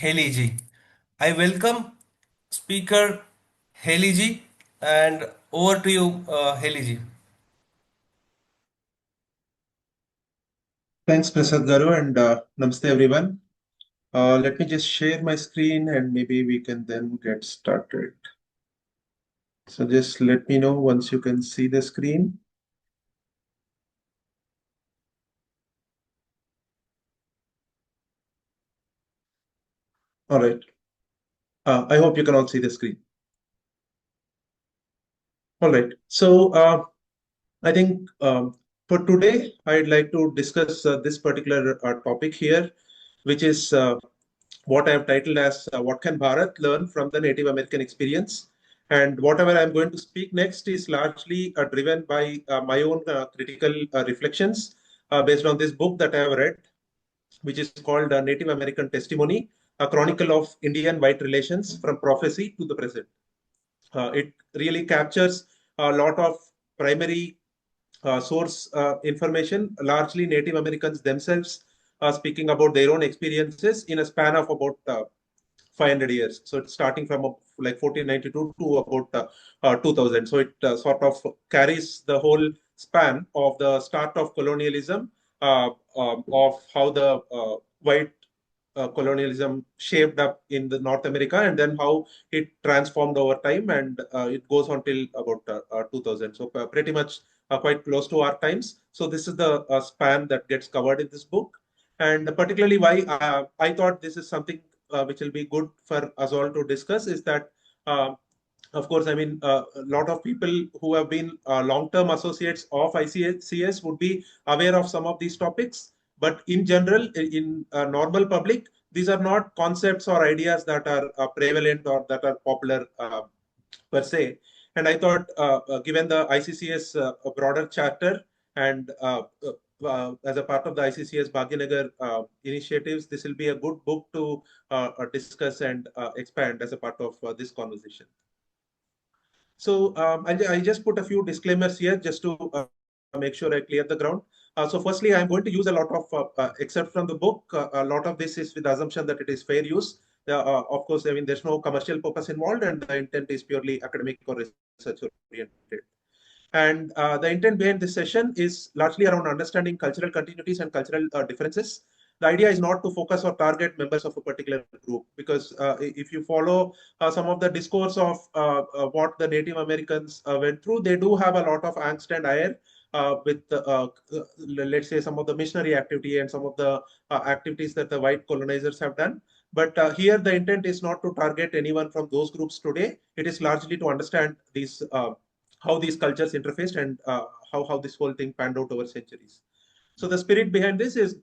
Haley ji. I welcome speaker Haley ji and over to you, Haley ji. Thanks, Prasad Garu, and namaste, everyone. Let me just share my screen and maybe we can then get started. So just let me know once you can see the screen. All right. I hope you can all see the screen. All right. So I think for today, I'd like to discuss this particular topic here, which is what I have titled as What Can Bharat Learn from the Native American Experience? And whatever I'm going to speak next is largely driven by my own critical reflections based on this book that I have read, which is called Native American Testimony, a chronicle of Indian white relations from prophecy to the present. It really captures a lot of primary source information, largely Native Americans themselves speaking about their own experiences in a span of about 500 years. So it's starting from like 1492 to about 2000. So it sort of carries the whole span of the start of colonialism, of how the white colonialism shaped up in the North America, and then how it transformed over time, and it goes on till about 2000. So pretty much quite close to our times. So this is the span that gets covered in this book, and particularly why I thought this is something which will be good for us all to discuss is that. Of course, I mean, a lot of people who have been long-term associates of ICS would be aware of some of these topics. But in general, in normal public, these are not concepts or ideas that are prevalent or that are popular per se. And I thought, given the ICCS broader charter and as a part of the ICCS Bhagyanagar initiatives, this will be a good book to discuss and expand as a part of this conversation. So I just put a few disclaimers here just to make sure I clear the ground. So firstly, I'm going to use a lot of excerpt from the book. A lot of this is with the assumption that it is fair use. Of course, I mean, there's no commercial purpose involved and the intent is purely academic or research oriented. And the intent behind this session is largely around understanding cultural continuities and cultural differences. The idea is not to focus or target members of a particular group, because if you follow some of the discourse of what the Native Americans went through, they do have a lot of angst and ire with, let's say, some of the missionary activity and some of the activities that the white colonizers have done. But here, the intent is not to target anyone from those groups today. It is largely to understand these how these cultures interfaced and how this whole thing panned out over centuries. So the spirit behind this is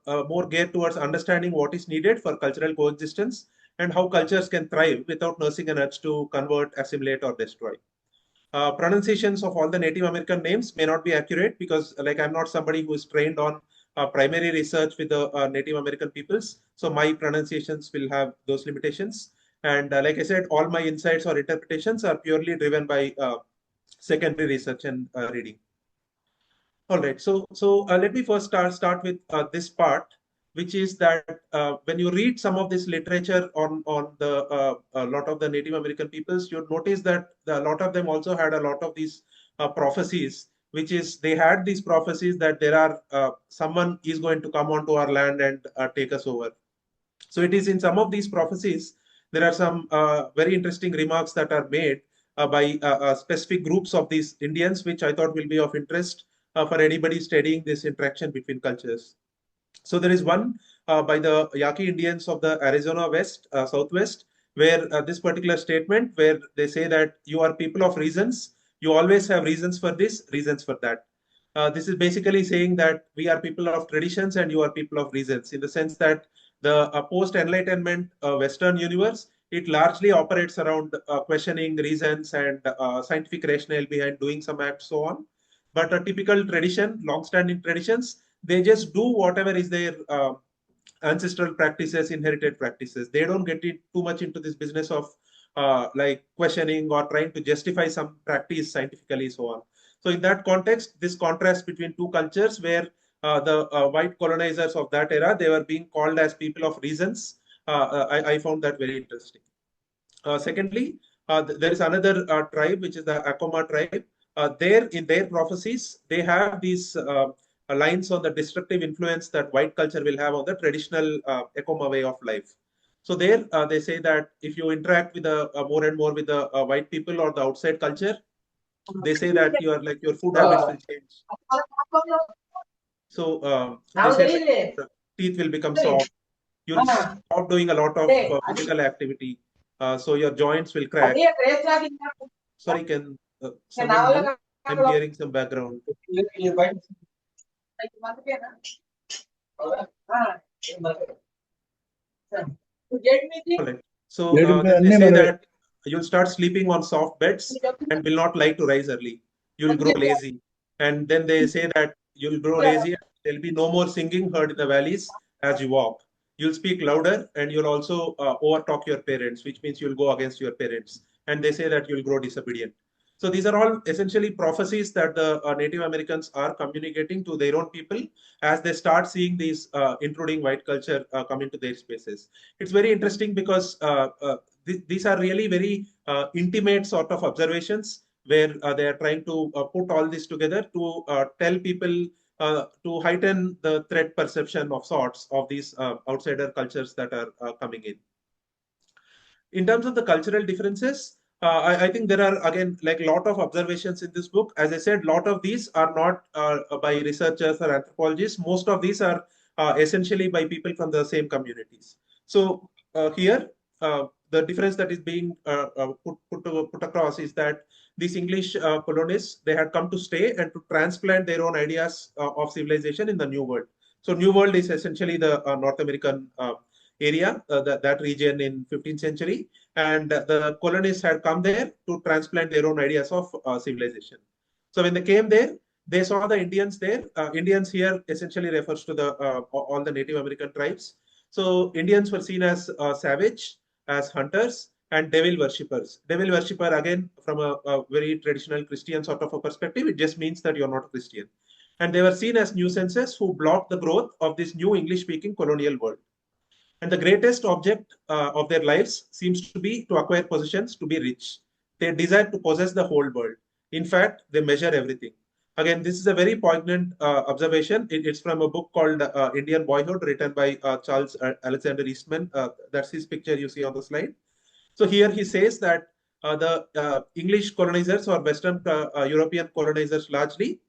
more geared towards understanding what is needed for cultural coexistence and how cultures can thrive without nursing an urge to convert, assimilate, or destroy. Pronunciations of all the Native American names may not be accurate because, like, I'm not somebody who is trained on primary research with the Native American peoples. So my pronunciations will have those limitations. And like I said, all my insights or interpretations are purely driven by secondary research and reading. All right. So let me first start with this part, which is that when you read some of this literature on the a lot of the Native American peoples, you'll notice that a lot of them also had a lot of these prophecies, which is they had these prophecies that there are someone is going to come onto our land and take us over. So it is in some of these prophecies, there are some very interesting remarks that are made by specific groups of these Indians, which I thought will be of interest for anybody studying this interaction between cultures. So there is one by the Yaqui Indians of the Arizona West, Southwest, where this particular statement, where they say that you are people of reasons, you always have reasons for this, reasons for that. This is basically saying that we are people of traditions and you are people of reasons, in the sense that the post-enlightenment Western universe, it largely operates around questioning reasons and scientific rationale behind doing some acts, so on. But a typical tradition, long-standing traditions, they just do whatever is their ancestral practices, inherited practices. They don't get it too much into this business of like questioning or trying to justify some practice scientifically, so on. So in that context, this contrast between two cultures where the white colonizers of that era, they were being called as people of reasons, I found that very interesting. Secondly, there is another tribe, which is the Akoma tribe. There, in their prophecies, they have these lines on the destructive influence that white culture will have on the traditional Akoma way of life. So there, they say that if you interact with more and more with the white people or the outside culture, they say that your food habits will change. So they say that your teeth will become soft. You'll stop doing a lot of physical activity. So your joints will crack. Sorry, can someone mute? I'm hearing some background. All right. So then they say that you'll start sleeping on soft beds and will not like to rise early. You'll grow lazy. And then they say that you'll grow lazy. There'll be no more singing heard in the valleys as you walk. You'll speak louder and you'll also overtalk your parents, which means you'll go against your parents. And they say that you'll grow disobedient. So these are all essentially prophecies that the Native Americans are communicating to their own people as they start seeing these intruding white culture come into their spaces. It's very interesting because these are really very intimate sort of observations where they are trying to put all this together to tell people to heighten the threat perception of sorts of these outsider cultures that are coming in. In terms of the cultural differences, I think there are again like a lot of observations in this book. As I said, a lot of these are not by researchers or anthropologists. Most of these are essentially by people from the same communities. So here, the difference that is being put across is that these English colonists, they had come to stay and to transplant their own ideas of civilization in the New World. So New World is essentially the North American area, that region in 15th century, and the colonists had come there to transplant their own ideas of civilization. So when they came there, they saw the Indians there. Indians here essentially refers to the all the Native American tribes. So Indians were seen as savage, as hunters, and devil worshippers. Devil worshipper, again, from a very traditional Christian sort of a perspective, it just means that you're not a Christian. And they were seen as nuisances who blocked the growth of this new English-speaking colonial world. And the greatest object of their lives seems to be to acquire possessions, to be rich. They desire to possess the whole world. In fact, they measure everything. Again, this is a very poignant observation. It's from a book called Indian Boyhood, written by Charles Alexander Eastman. That's his picture you see on the slide. So here he says that the English colonizers or Western European colonizers largely,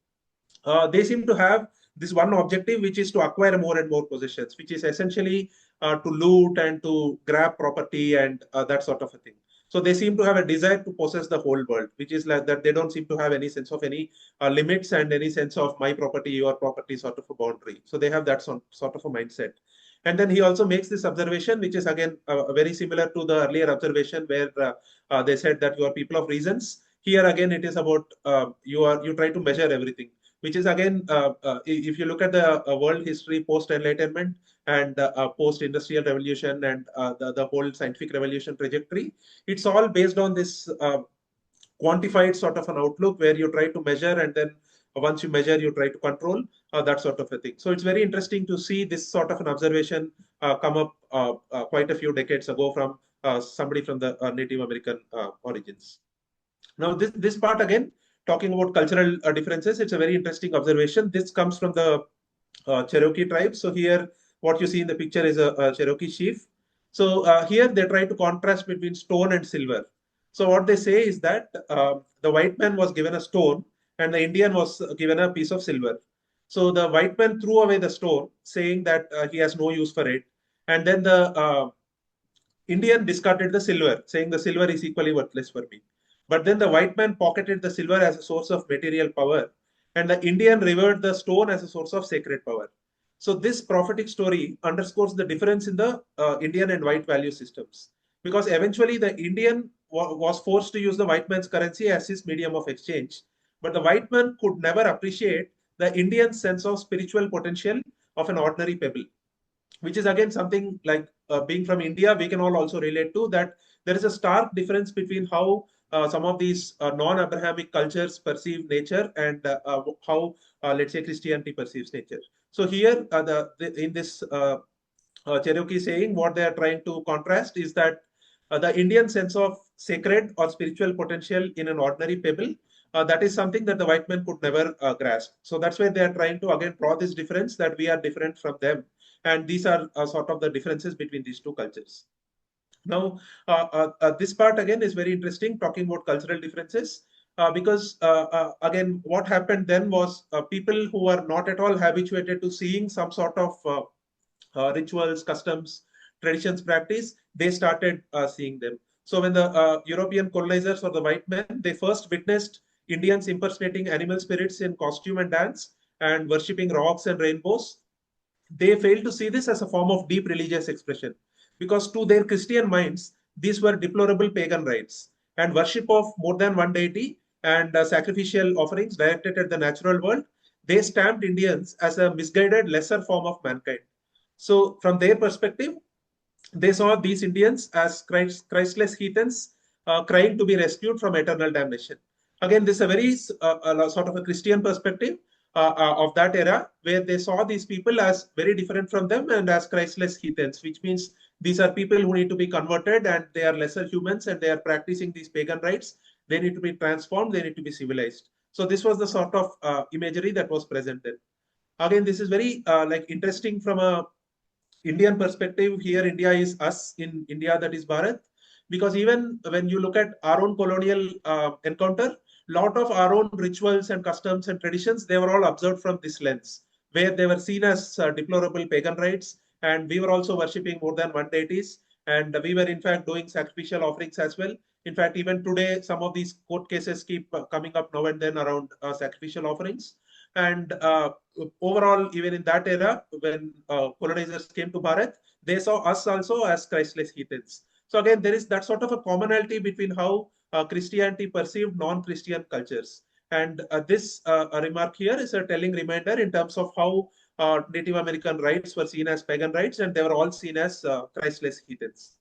they seem to have this one objective, which is to acquire more and more possessions, which is essentially to loot and to grab property and that sort of a thing. So they seem to have a desire to possess the whole world, which is like that they don't seem to have any sense of any limits and any sense of my property, your property sort of a boundary. So they have that sort of a mindset. And then he also makes this observation, which is again very similar to the earlier observation where they said that you are people of reasons. Here again, it is about you try to measure everything, which is again, if you look at the world history post Enlightenment and post Industrial Revolution and the whole scientific revolution trajectory, it's all based on this quantified sort of an outlook where you try to measure and then once you measure, you try to control that sort of a thing. So it's very interesting to see this sort of an observation come up quite a few decades ago from somebody from the Native American origins. Now, this part again, talking about cultural differences, it's a very interesting observation. This comes from the Cherokee tribe. So here, what you see in the picture is a Cherokee chief. So here they try to contrast between stone and silver. So what they say is that the white man was given a stone and the Indian was given a piece of silver. So the white man threw away the stone, saying that he has no use for it. And then the Indian discarded the silver, saying the silver is equally worthless for me. But then the white man pocketed the silver as a source of material power, and the Indian revered the stone as a source of sacred power. So this prophetic story underscores the difference in the Indian and white value systems, because eventually the Indian was forced to use the white man's currency as his medium of exchange, but the white man could never appreciate the Indian sense of spiritual potential of an ordinary pebble, which is again something like being from India, we can all also relate to that. There is a stark difference between how some of these non-Abrahamic cultures perceive nature and how, let's say, Christianity perceives nature. So here, in this Cherokee saying, what they are trying to contrast is that the Indian sense of sacred or spiritual potential in an ordinary pebble, that is something that the white man could never grasp. So that's why they are trying to again draw this difference, that we are different from them. And these are sort of the differences between these two cultures. Now, this part again is very interesting, talking about cultural differences, because again, what happened then was people who are not at all habituated to seeing some sort of rituals, customs, traditions, practice, they started seeing them. So when the European colonizers or the white men, they first witnessed Indians impersonating animal spirits in costume and dance and worshipping rocks and rainbows, they failed to see this as a form of deep religious expression, because to their Christian minds, these were deplorable pagan rites and worship of more than one deity and sacrificial offerings directed at the natural world. They stamped Indians as a misguided lesser form of mankind. So, from their perspective, they saw these Indians as Christless heathens crying to be rescued from eternal damnation. Again, this is a very sort of a Christian perspective of that era, where they saw these people as very different from them and as Christless heathens, which means these are people who need to be converted and they are lesser humans and they are practicing these pagan rites. They need to be transformed, they need to be civilized. So, this was the sort of imagery that was present then. Again, this is very like interesting from a Indian perspective. Here, India is us in India, that is Bharat, because even when you look at our own colonial encounter, lot of our own rituals and customs and traditions, they were all observed from this lens, where they were seen as deplorable pagan rites, and we were also worshipping more than one deities, and we were in fact doing sacrificial offerings as well. In fact, even today, some of these court cases keep coming up now and then around sacrificial offerings. And overall, even in that era, when colonizers came to Bharat, they saw us also as Christless heathens. So again, there is that sort of a commonality between how Christianity perceived non-Christian cultures. And this remark here is a telling reminder in terms of how Native American rites were seen as pagan rites, and they were all seen as Christless heathens.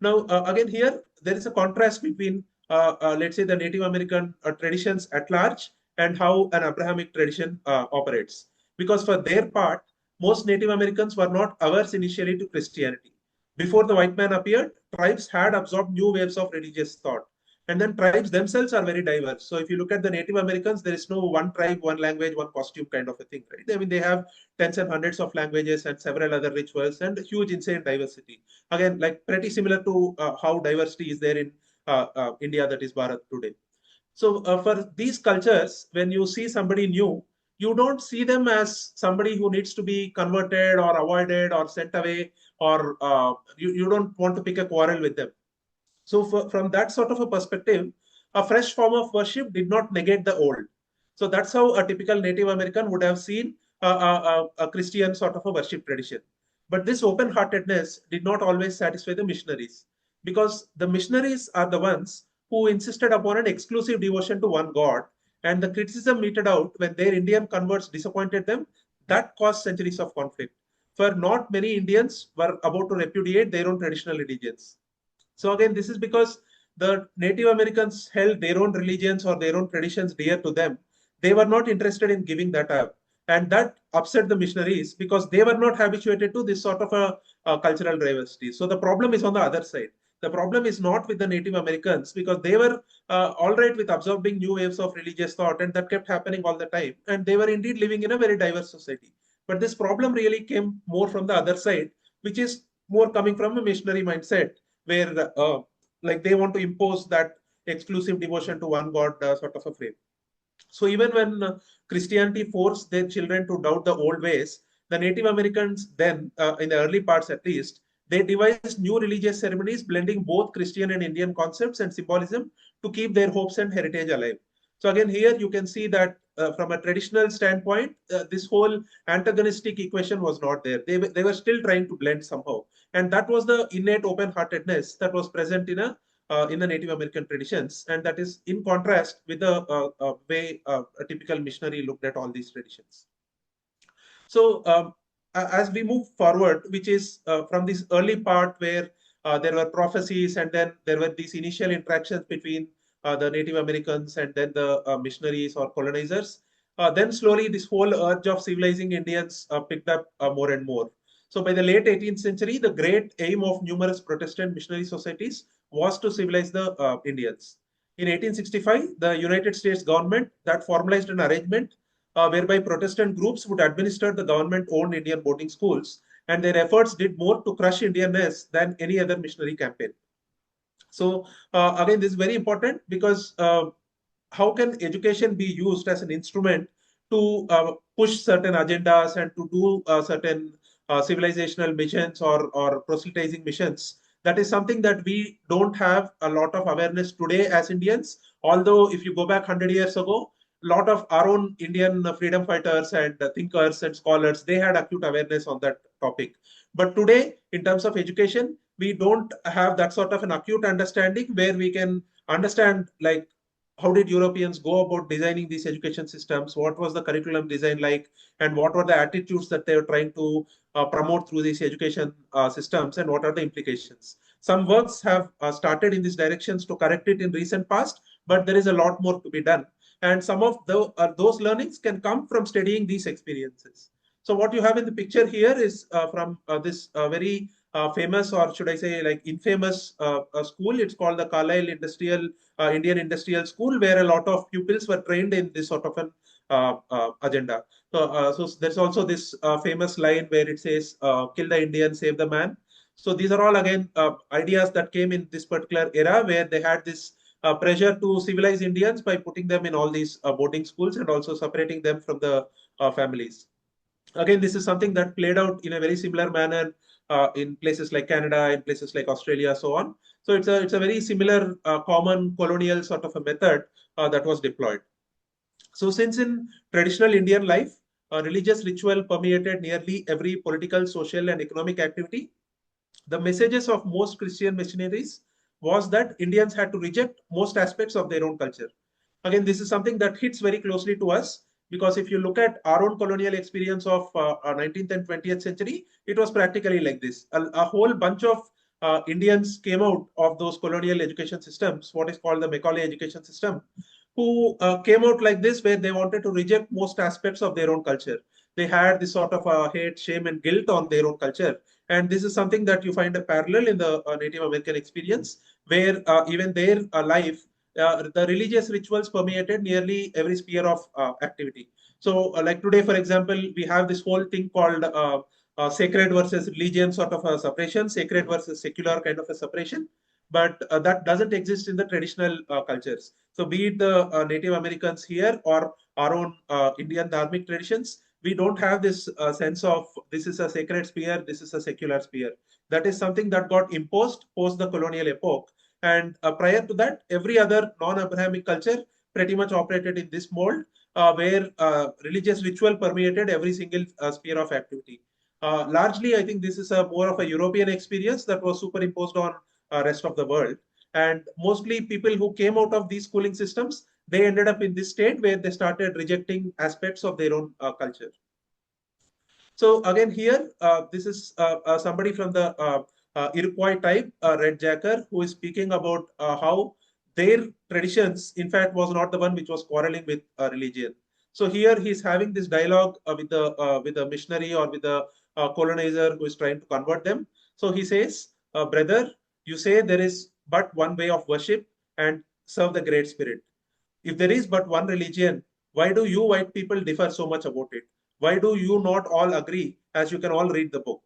Now, again, here there is a contrast between, let's say, the Native American traditions at large and how an Abrahamic tradition operates. Because for their part, most Native Americans were not averse initially to Christianity. Before the white man appeared, tribes had absorbed new waves of religious thought. And then tribes themselves are very diverse. So if you look at the Native Americans, there is no one tribe, one language, one costume kind of a thing, right? I mean, they have tens and hundreds of languages and several other rituals and huge, insane diversity. Again, like pretty similar to how diversity is there in India, that is Bharat today. So for these cultures, when you see somebody new, you don't see them as somebody who needs to be converted or avoided or sent away, or you don't want to pick a quarrel with them. So, from that sort of a perspective, a fresh form of worship did not negate the old. So, that's how a typical Native American would have seen a Christian sort of a worship tradition. But this open heartedness did not always satisfy the missionaries, because the missionaries are the ones who insisted upon an exclusive devotion to one God. And the criticism meted out when their Indian converts disappointed them, that caused centuries of conflict. For not many Indians were about to repudiate their own traditional religions. So again, this is because the Native Americans held their own religions or their own traditions dear to them. They were not interested in giving that up. And that upset the missionaries because they were not habituated to this sort of a cultural diversity. So the problem is on the other side. The problem is not with the Native Americans, because they were all right with absorbing new waves of religious thought, and that kept happening all the time. And they were indeed living in a very diverse society. But this problem really came more from the other side, which is more coming from a missionary mindset, where like they want to impose that exclusive devotion to one god sort of a frame. So even when Christianity forced their children to doubt the old ways, the Native Americans then, in the early parts at least, they devised new religious ceremonies blending both Christian and Indian concepts and symbolism to keep their hopes and heritage alive. So again, here you can see that from a traditional standpoint, this whole antagonistic equation was not there. They were still trying to blend somehow. And that was the innate open-heartedness that was present in the Native American traditions, and that is in contrast with the way a typical missionary looked at all these traditions. So, as we move forward, which is from this early part where there were prophecies, and then there were these initial interactions between the Native Americans and then the missionaries or colonizers, then slowly this whole urge of civilizing Indians picked up more and more. So by the late 18th century, the great aim of numerous Protestant missionary societies was to civilize the Indians. In 1865, the United States government that formalized an arrangement whereby Protestant groups would administer the government-owned Indian boarding schools, and their efforts did more to crush Indianness than any other missionary campaign. So again, this is very important because how can education be used as an instrument to push certain agendas and to do certain civilizational missions or proselytizing missions? That is something that we don't have a lot of awareness today as Indians. Although if you go back 100 years ago, a lot of our own Indian freedom fighters and thinkers and scholars, they had acute awareness on that topic. But today, in terms of education, we don't have that sort of an acute understanding where we can understand like how did Europeans go about designing these education systems, what was the curriculum design like, and what were the attitudes that they were trying to promote through these education systems, and what are the implications. Some works have started in these directions to correct it in recent past, but there is a lot more to be done, and some of those learnings can come from studying these experiences. So what you have in the picture here is from this very famous, or should I say like infamous school. It's called the Carlisle Indian Industrial School, where a lot of pupils were trained in this sort of an agenda. So there's also this famous line where it says, "Kill the Indian, save the man." So these are all again ideas that came in this particular era where they had this pressure to civilize Indians by putting them in all these boarding schools and also separating them from the families. Again, this is something that played out in a very similar manner in places like Canada, in places like Australia, so on. So it's a very similar common colonial sort of a method that was deployed. So since in traditional Indian life, religious ritual permeated nearly every political, social, and economic activity, the messages of most Christian missionaries was that Indians had to reject most aspects of their own culture. Again, this is something that hits very closely to us because if you look at our own colonial experience of 19th and 20th century, it was practically like this. A whole bunch of Indians came out of those colonial education systems, what is called the Macaulay education system, who came out like this, where they wanted to reject most aspects of their own culture. They had this sort of hate, shame, and guilt on their own culture. And this is something that you find a parallel in the Native American experience, where even their life, the religious rituals permeated nearly every sphere of activity. So, like today, for example, we have this whole thing called sacred versus religion sort of a separation, sacred versus secular kind of a separation. But that doesn't exist in the traditional cultures. So, be it the Native Americans here or our own Indian dharmic traditions, we don't have this sense of this is a sacred sphere, this is a secular sphere. That is something that got imposed post the colonial epoch. And prior to that, every other non-Abrahamic culture pretty much operated in this mold, where religious ritual permeated every single sphere of activity. Largely, I think this is a more of a European experience that was superimposed on rest of the world. And mostly people who came out of these schooling systems, they ended up in this state where they started rejecting aspects of their own culture. So again, here this is somebody from the Iroquois tribe, Red Jacker, who is speaking about how their traditions, in fact, was not the one which was quarreling with religion. So here he's having this dialogue with the missionary or with the colonizer who is trying to convert them. So he says, "Brother, you say there is but one way of worship and serve the Great Spirit. If there is but one religion, why do you white people differ so much about it? Why do you not all agree as you can all read the book?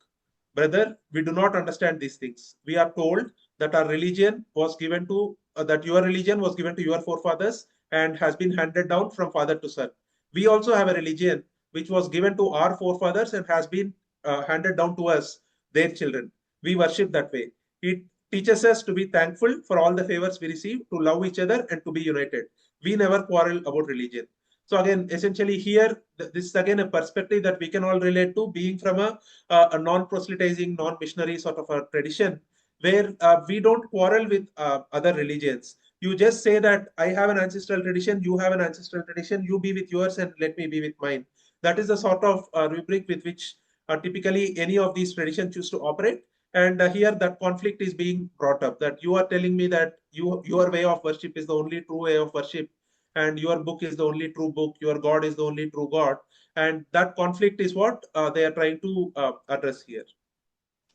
Brother, we do not understand these things. We are told that our religion was given to, that your religion was given to your forefathers and has been handed down from father to son. We also have a religion which was given to our forefathers and has been handed down to us, their children. We worship that way. It teaches us to be thankful for all the favors we receive, to love each other, and to be united. We never quarrel about religion." So again, essentially here, this is again a perspective that we can all relate to, being from a non-proselytizing, non-missionary sort of a tradition, where we don't quarrel with other religions. You just say that I have an ancestral tradition, you have an ancestral tradition, you be with yours and let me be with mine. That is the sort of rubric with which typically any of these traditions choose to operate. And here that conflict is being brought up, that you are telling me that your way of worship is the only true way of worship, and your book is the only true book, your God is the only true God. And that conflict is what they are trying to address here.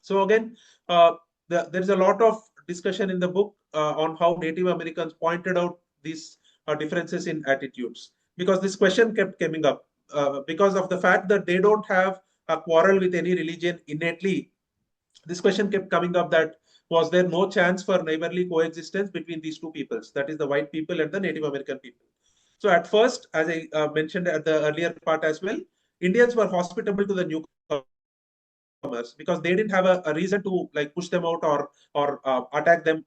So again, there is a lot of discussion in the book on how Native Americans pointed out these differences in attitudes, because this question kept coming up because of the fact that they don't have a quarrel with any religion innately. This question kept coming up, that was there no chance for neighborly coexistence between these two peoples, that is the white people and the Native American people. So at first, as I mentioned at the earlier part as well, Indians were hospitable to the newcomers because they didn't have a reason to like push them out or attack them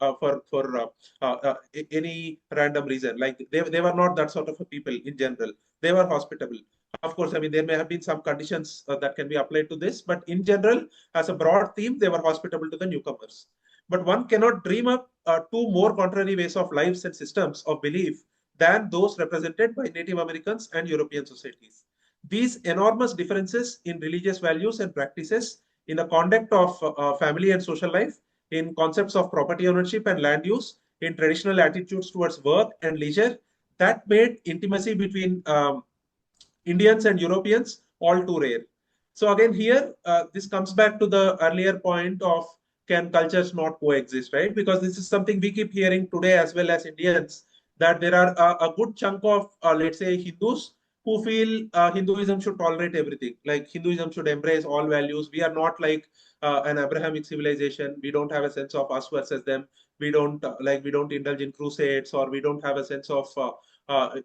any random reason. Like they were not that sort of a people in general. They were hospitable. Of course, I mean there may have been some conditions that can be applied to this, but in general, as a broad theme, they were hospitable to the newcomers. But one cannot dream up two more contrary ways of lives and systems of belief than those represented by Native Americans and European societies. These enormous differences in religious values and practices, in the conduct of family and social life, in concepts of property ownership and land use, in traditional attitudes towards work and leisure, that made intimacy between Indians and Europeans all too rare. So again, here this comes back to the earlier point of, can cultures not coexist, right? Because this is something we keep hearing today as well as Indians, that there are a good chunk of let's say Hindus who feel Hinduism should tolerate everything. Like Hinduism should embrace all values. We are not like an Abrahamic civilization. We don't have a sense of us versus them. We don't we don't indulge in crusades, or we don't have a sense of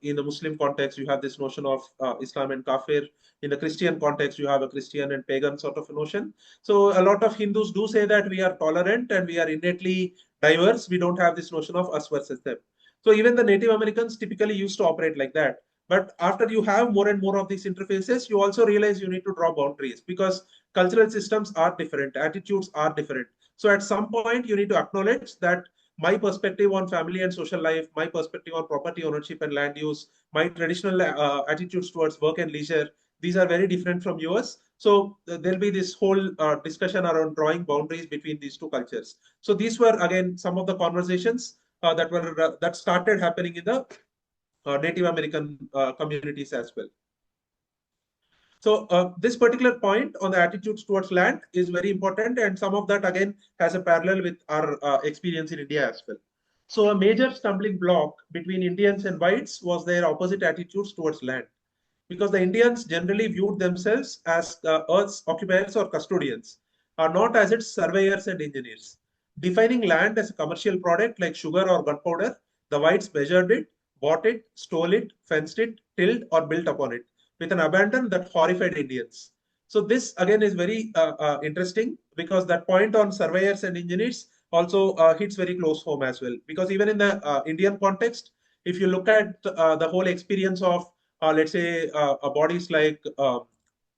in the Muslim context, you have this notion of Islam and Kafir. In the Christian context, you have a Christian and pagan sort of a notion. So a lot of Hindus do say that we are tolerant and we are innately diverse. We don't have this notion of us versus them. So even the Native Americans typically used to operate like that. But after you have more and more of these interfaces, you also realize you need to draw boundaries, because cultural systems are different, attitudes are different. So at some point, you need to acknowledge that my perspective on family and social life, my perspective on property ownership and land use, my traditional attitudes towards work and leisure, these are very different from yours. So there'll be this whole discussion around drawing boundaries between these two cultures. So these were again some of the conversations that started happening in the Native American communities as well. So this particular point on the attitudes towards land is very important, and some of that again has a parallel with our experience in India as well. So a major stumbling block between Indians and whites was their opposite attitudes towards land, because the Indians generally viewed themselves as Earth's occupiers or custodians, not as its surveyors and engineers. Defining land as a commercial product like sugar or gunpowder, the whites measured it, bought it, stole it, fenced it, tilled, or built upon it with an abandon that horrified Indians. So this again is very interesting, because that point on surveyors and engineers also hits very close home as well. Because even in the Indian context, if you look at the whole experience of let's say bodies like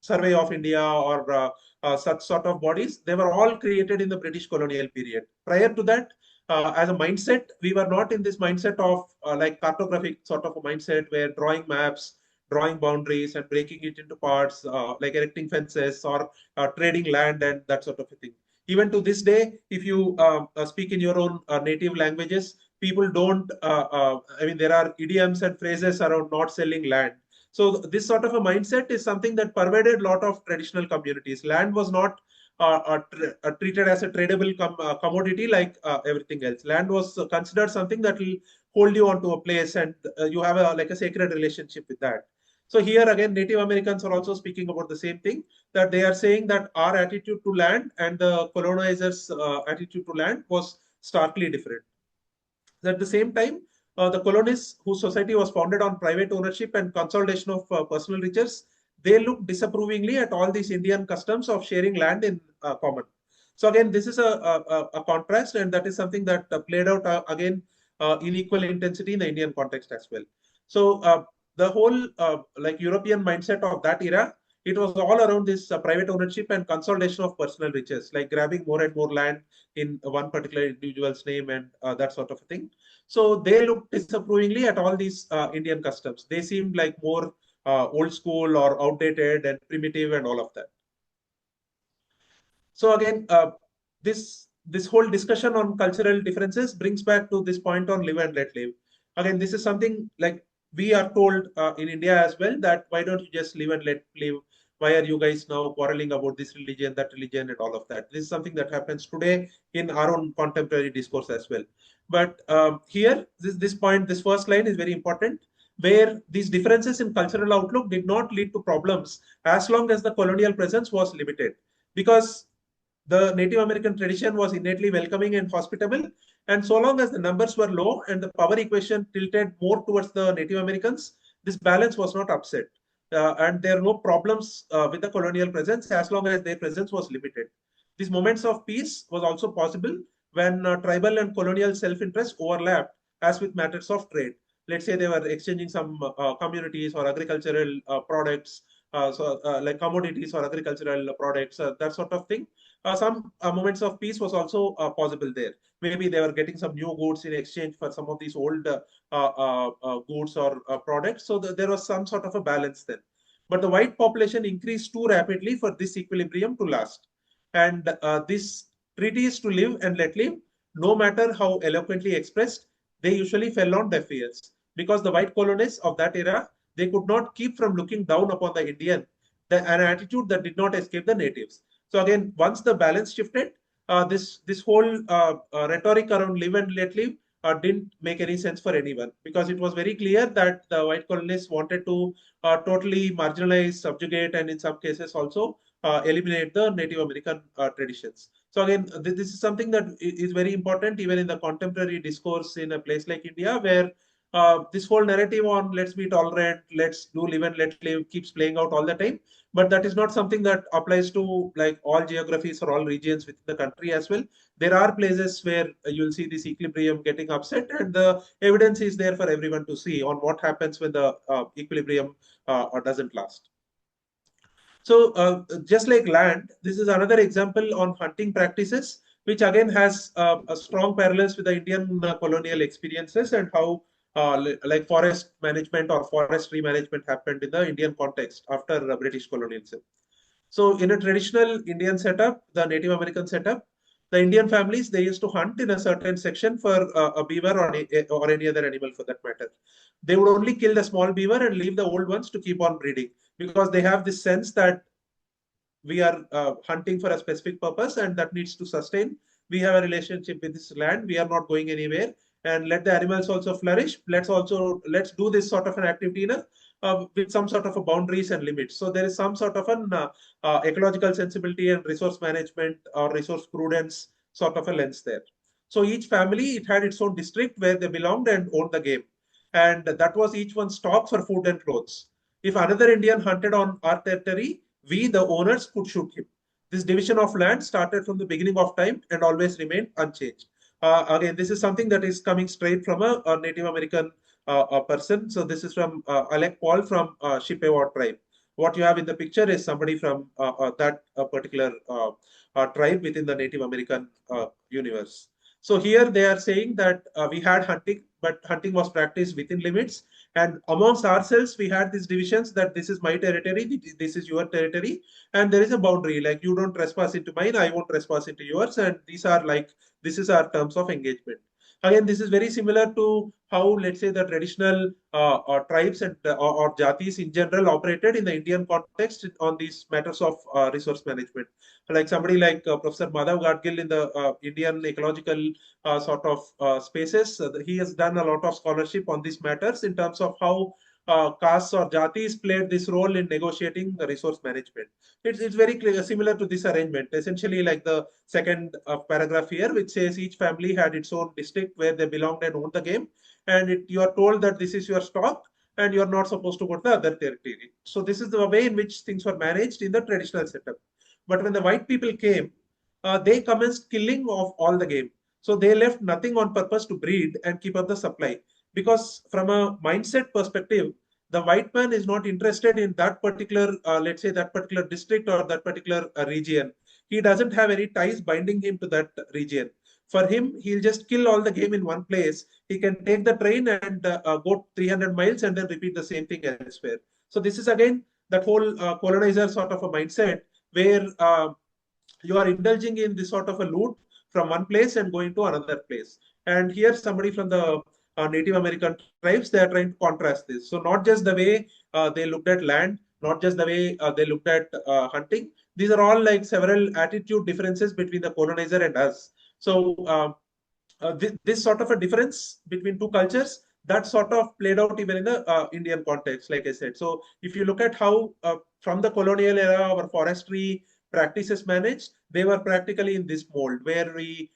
Survey of India or such sort of bodies, they were all created in the British colonial period. Prior to that, as a mindset, we were not in this mindset of like cartographic sort of a mindset where drawing maps, drawing boundaries, and breaking it into parts, like erecting fences or trading land and that sort of a thing. Even to this day, if you speak in your own native languages, people don't. I mean, there are idioms and phrases around not selling land. So this sort of a mindset is something that pervaded a lot of traditional communities. Land was not treated as a tradable commodity like everything else. Land was considered something that will hold you onto a place, and you have a like a sacred relationship with that. So here again, Native Americans are also speaking about the same thing, that they are saying that our attitude to land and the colonizers' attitude to land was starkly different. At the same time, the colonists, whose society was founded on private ownership and consolidation of personal riches, they looked disapprovingly at all these Indian customs of sharing land in common. So again, this is a contrast, and that is something that played out again in equal intensity in the Indian context as well. So the whole like European mindset of that era, it was all around this private ownership and consolidation of personal riches, like grabbing more and more land in one particular individual's name and that sort of a thing. So they looked disapprovingly at all these Indian customs. They seemed like more old school or outdated and primitive and all of that. So again, this whole discussion on cultural differences brings back to this point on live and let live. Again, this is something like we are told in India as well, that why don't you just live and let live? why are you guys now quarreling about this religion, that religion, and all of that. This is something that happens today in our own contemporary discourse as well. But here, this point, this first line is very important, where these differences in cultural outlook did not lead to problems as long as the colonial presence was limited. Because the Native American tradition was innately welcoming and hospitable, and so long as the numbers were low and the power equation tilted more towards the Native Americans, this balance was not upset. And there are no problems with the colonial presence as long as their presence was limited. These moments of peace was also possible when tribal and colonial self-interest overlapped, as with matters of trade. Let's say they were exchanging some communities or agricultural products, like commodities or agricultural products, that sort of thing. Some moments of peace was also possible there. Maybe they were getting some new goods in exchange for some of these old goods or products. So there was some sort of a balance then. But the white population increased too rapidly for this equilibrium to last. And this treaty is to live and let live, no matter how eloquently expressed, they usually fell on deaf ears. Because the white colonists of that era, they could not keep from looking down upon the Indian, an attitude that did not escape the natives. So again, once the balance shifted, this whole rhetoric around live and let live didn't make any sense for anyone, because it was very clear that the white colonists wanted to totally marginalize, subjugate, and in some cases also eliminate the Native American traditions. So again, this is something that is very important even in the contemporary discourse in a place like India, where this whole narrative on let's be tolerant, let's do live and let live keeps playing out all the time. But that is not something that applies to like all geographies or all regions within the country as well. There are places where you'll see this equilibrium getting upset, and the evidence is there for everyone to see on what happens when the equilibrium doesn't last. So, just like land, this is another example on hunting practices, which again has a strong parallels with the Indian colonial experiences, and how like forest management or forestry management happened in the Indian context after British colonialism. So, in a traditional Indian setup, the Native American setup, the Indian families they used to hunt in a certain section for a beaver or any other animal for that matter. They would only kill the small beaver and leave the old ones to keep on breeding, because they have this sense that we are hunting for a specific purpose and that needs to sustain. We have a relationship with this land, we are not going anywhere, and let the animals also flourish. Let's do this sort of an activity in a with some sort of a boundaries and limits. So there is some sort of an ecological sensibility and resource management or resource prudence sort of a lens there. So each family it had its own district where they belonged and owned the game, and that was each one's stock for food and clothes. If another Indian hunted on our territory, we, the owners, could shoot him. This division of land started from the beginning of time and always remained unchanged. Again, this is something that is coming straight from a Native American person. So this is from Alec Paul from Chippewa tribe. What you have in the picture is somebody from that particular tribe within the Native American universe. So here they are saying that we had hunting, but hunting was practiced within limits. And amongst ourselves, we had these divisions that this is my territory, this is your territory, and there is a boundary. Like you don't trespass into mine, I won't trespass into yours, and these are like this is our terms of engagement. Again, this is very similar to how, let's say, the traditional tribes and or jatis in general operated in the Indian context on these matters of resource management. Like somebody like Professor Madhav Gadgil in the Indian ecological sort of spaces, he has done a lot of scholarship on these matters in terms of how castes or jatis played this role in negotiating the resource management. It's very clear, similar to this arrangement. Essentially, like the second paragraph here, which says each family had its own district where they belonged and owned the game, and you are told that this is your stock, and you are not supposed to go to the other territory. So this is the way in which things were managed in the traditional setup. But when the white people came, they commenced killing of all the game. So they left nothing on purpose to breed and keep up the supply. Because from a mindset perspective, the white man is not interested in that particular, let's say, that particular district or that particular region. He doesn't have any ties binding him to that region. For him, he'll just kill all the game in one place. He can take the train and go 300 miles and then repeat the same thing elsewhere. So this is again that whole colonizer sort of a mindset where you are indulging in this sort of a loot from one place and going to another place. And here, somebody from the Native American tribes, they are trying to contrast this. So, not just the way they looked at land, not just the way they looked at hunting. These are all like several attitude differences between the colonizer and us. So this sort of a difference between two cultures that sort of played out even in the Indian context, like I said. So if you look at how from the colonial era our forestry practices managed, they were practically in this mold where we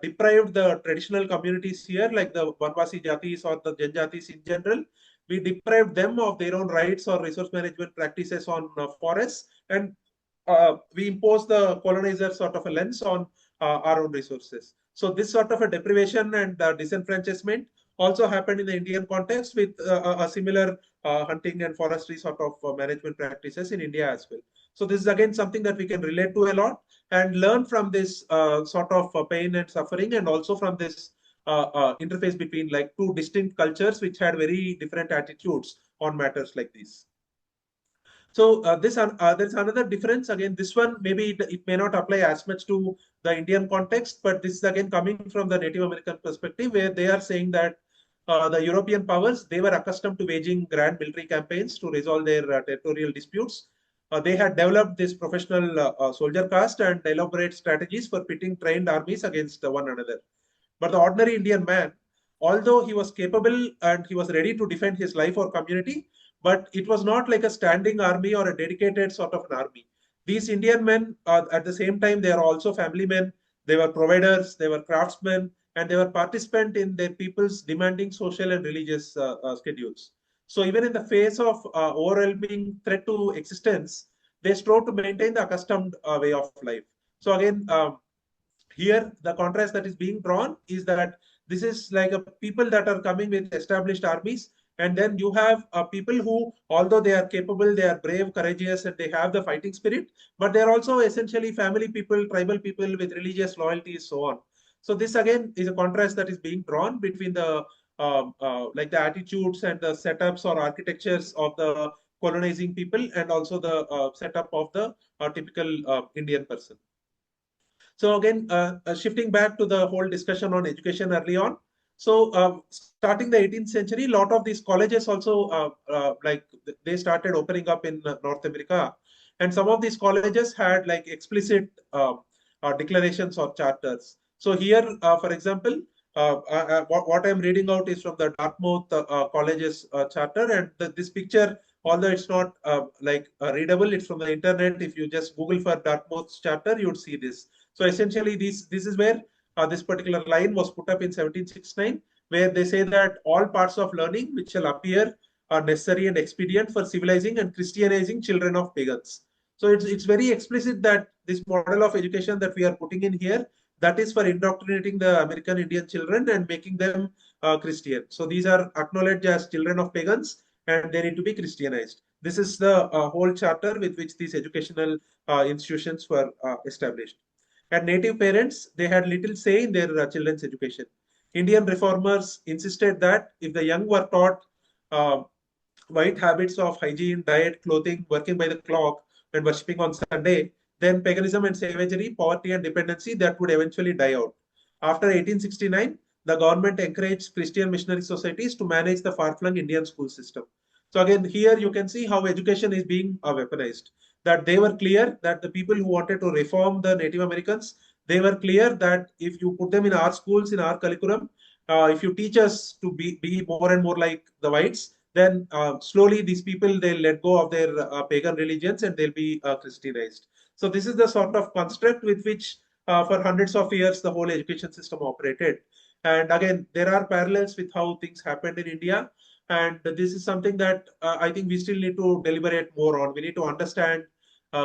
deprived the traditional communities here, like the Vanvasi Jatis or the Janjatis in general. We deprived them of their own rights or resource management practices on forests, and we impose the colonizer sort of a lens on our own resources. So this sort of a deprivation and disenfranchisement also happened in the Indian context with a similar hunting and forestry sort of management practices in India as well. So this is again something that we can relate to a lot and learn from this sort of pain and suffering, and also from this interface between like two distinct cultures which had very different attitudes on matters like these. So there's another difference. Again, this one maybe it may not apply as much to the Indian context, but this is again coming from the Native American perspective, where they are saying that the European powers, they were accustomed to waging grand military campaigns to resolve their territorial disputes. They had developed this professional soldier caste and elaborate strategies for pitting trained armies against one another. But the ordinary Indian man, although he was capable and he was ready to defend his life or community, but it was not like a standing army or a dedicated sort of an army. These Indian men, at the same time, they are also family men. They were providers, they were craftsmen, and they were participant in their people's demanding social and religious schedules. So even in the face of overwhelming threat to existence, they strove to maintain the accustomed way of life. So again, here the contrast that is being drawn is that this is like a people that are coming with established armies, and then you have people who, although they are capable, they are brave, courageous, and they have the fighting spirit, but they're also essentially family people, tribal people with religious loyalties, so on. So this again is a contrast that is being drawn between the like the attitudes and the setups or architectures of the colonizing people, and also the setup of the typical Indian person. So again, shifting back to the whole discussion on education early on. So starting the 18th century, a lot of these colleges also like they started opening up in North America, and some of these colleges had like explicit declarations or charters. So here, for example, what I'm reading out is from the Dartmouth College's charter, and this picture, although it's not like readable, it's from the internet. If you just Google for Dartmouth's charter, you would see this. So essentially, this is where this particular line was put up in 1769, where they say that all parts of learning which shall appear are necessary and expedient for civilizing and Christianizing children of pagans. So it's very explicit that this model of education that we are putting in here, that is for indoctrinating the American Indian children and making them Christian. So these are acknowledged as children of pagans, and they need to be Christianized. This is the whole charter with which these educational institutions were established. And native parents, they had little say in their children's education. Indian reformers insisted that if the young were taught uh, white habits of hygiene, diet, clothing, working by the clock, and worshipping on Sunday, then paganism and savagery, poverty and dependency, that would eventually die out. After 1869, the government encouraged Christian missionary societies to manage the far-flung Indian school system. So again, here you can see how education is being weaponized. That they were clear that the people who wanted to reform the Native Americans, they were clear that if you put them in our schools, in our curriculum, if you teach us to be more and more like the whites, then slowly these people, they'll let go of their pagan religions and they'll be Christianized. So this is the sort of construct with which for hundreds of years the whole education system operated. And again, there are parallels with how things happened in India, and this is something that I think we still need to deliberate more on. We need to understand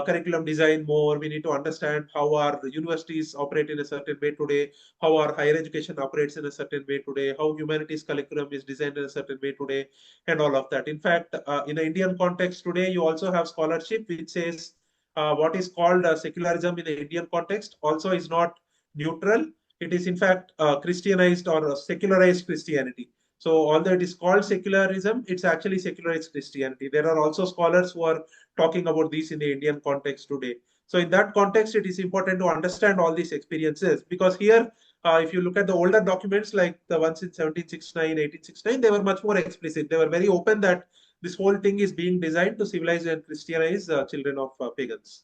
curriculum design more. We need to understand how our universities operate in a certain way today, how our higher education operates in a certain way today, how humanities curriculum is designed in a certain way today, and all of that. In fact, in the Indian context today, you also have scholarship which says what is called secularism in the Indian context also is not neutral. It is in fact Christianized or secularized Christianity. So although it is called secularism, it's actually secularized Christianity. There are also scholars who are talking about this in the Indian context today. So in that context, it is important to understand all these experiences, because here, if you look at the older documents like the ones in 1769, 1869, they were much more explicit. They were very open that This whole thing is being designed to civilize and Christianize children of pagans.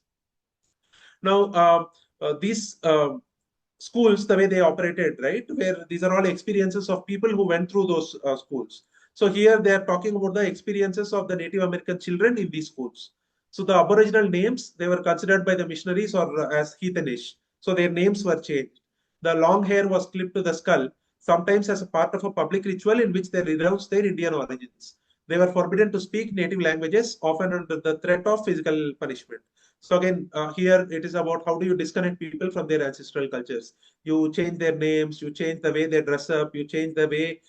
Now, these schools, the way they operated, right, where these are all experiences of people who went through those schools. So here they are talking about the experiences of the Native American children in these schools. So the Aboriginal names, they were considered by the missionaries or as heathenish. So their names were changed. The long hair was clipped to the skull, sometimes as a part of a public ritual in which they renounced their Indian origins. They were forbidden to speak native languages, often under the threat of physical punishment. So again, here it is about how do you disconnect people from their ancestral cultures. You change their names, you change the way they dress up, you change the way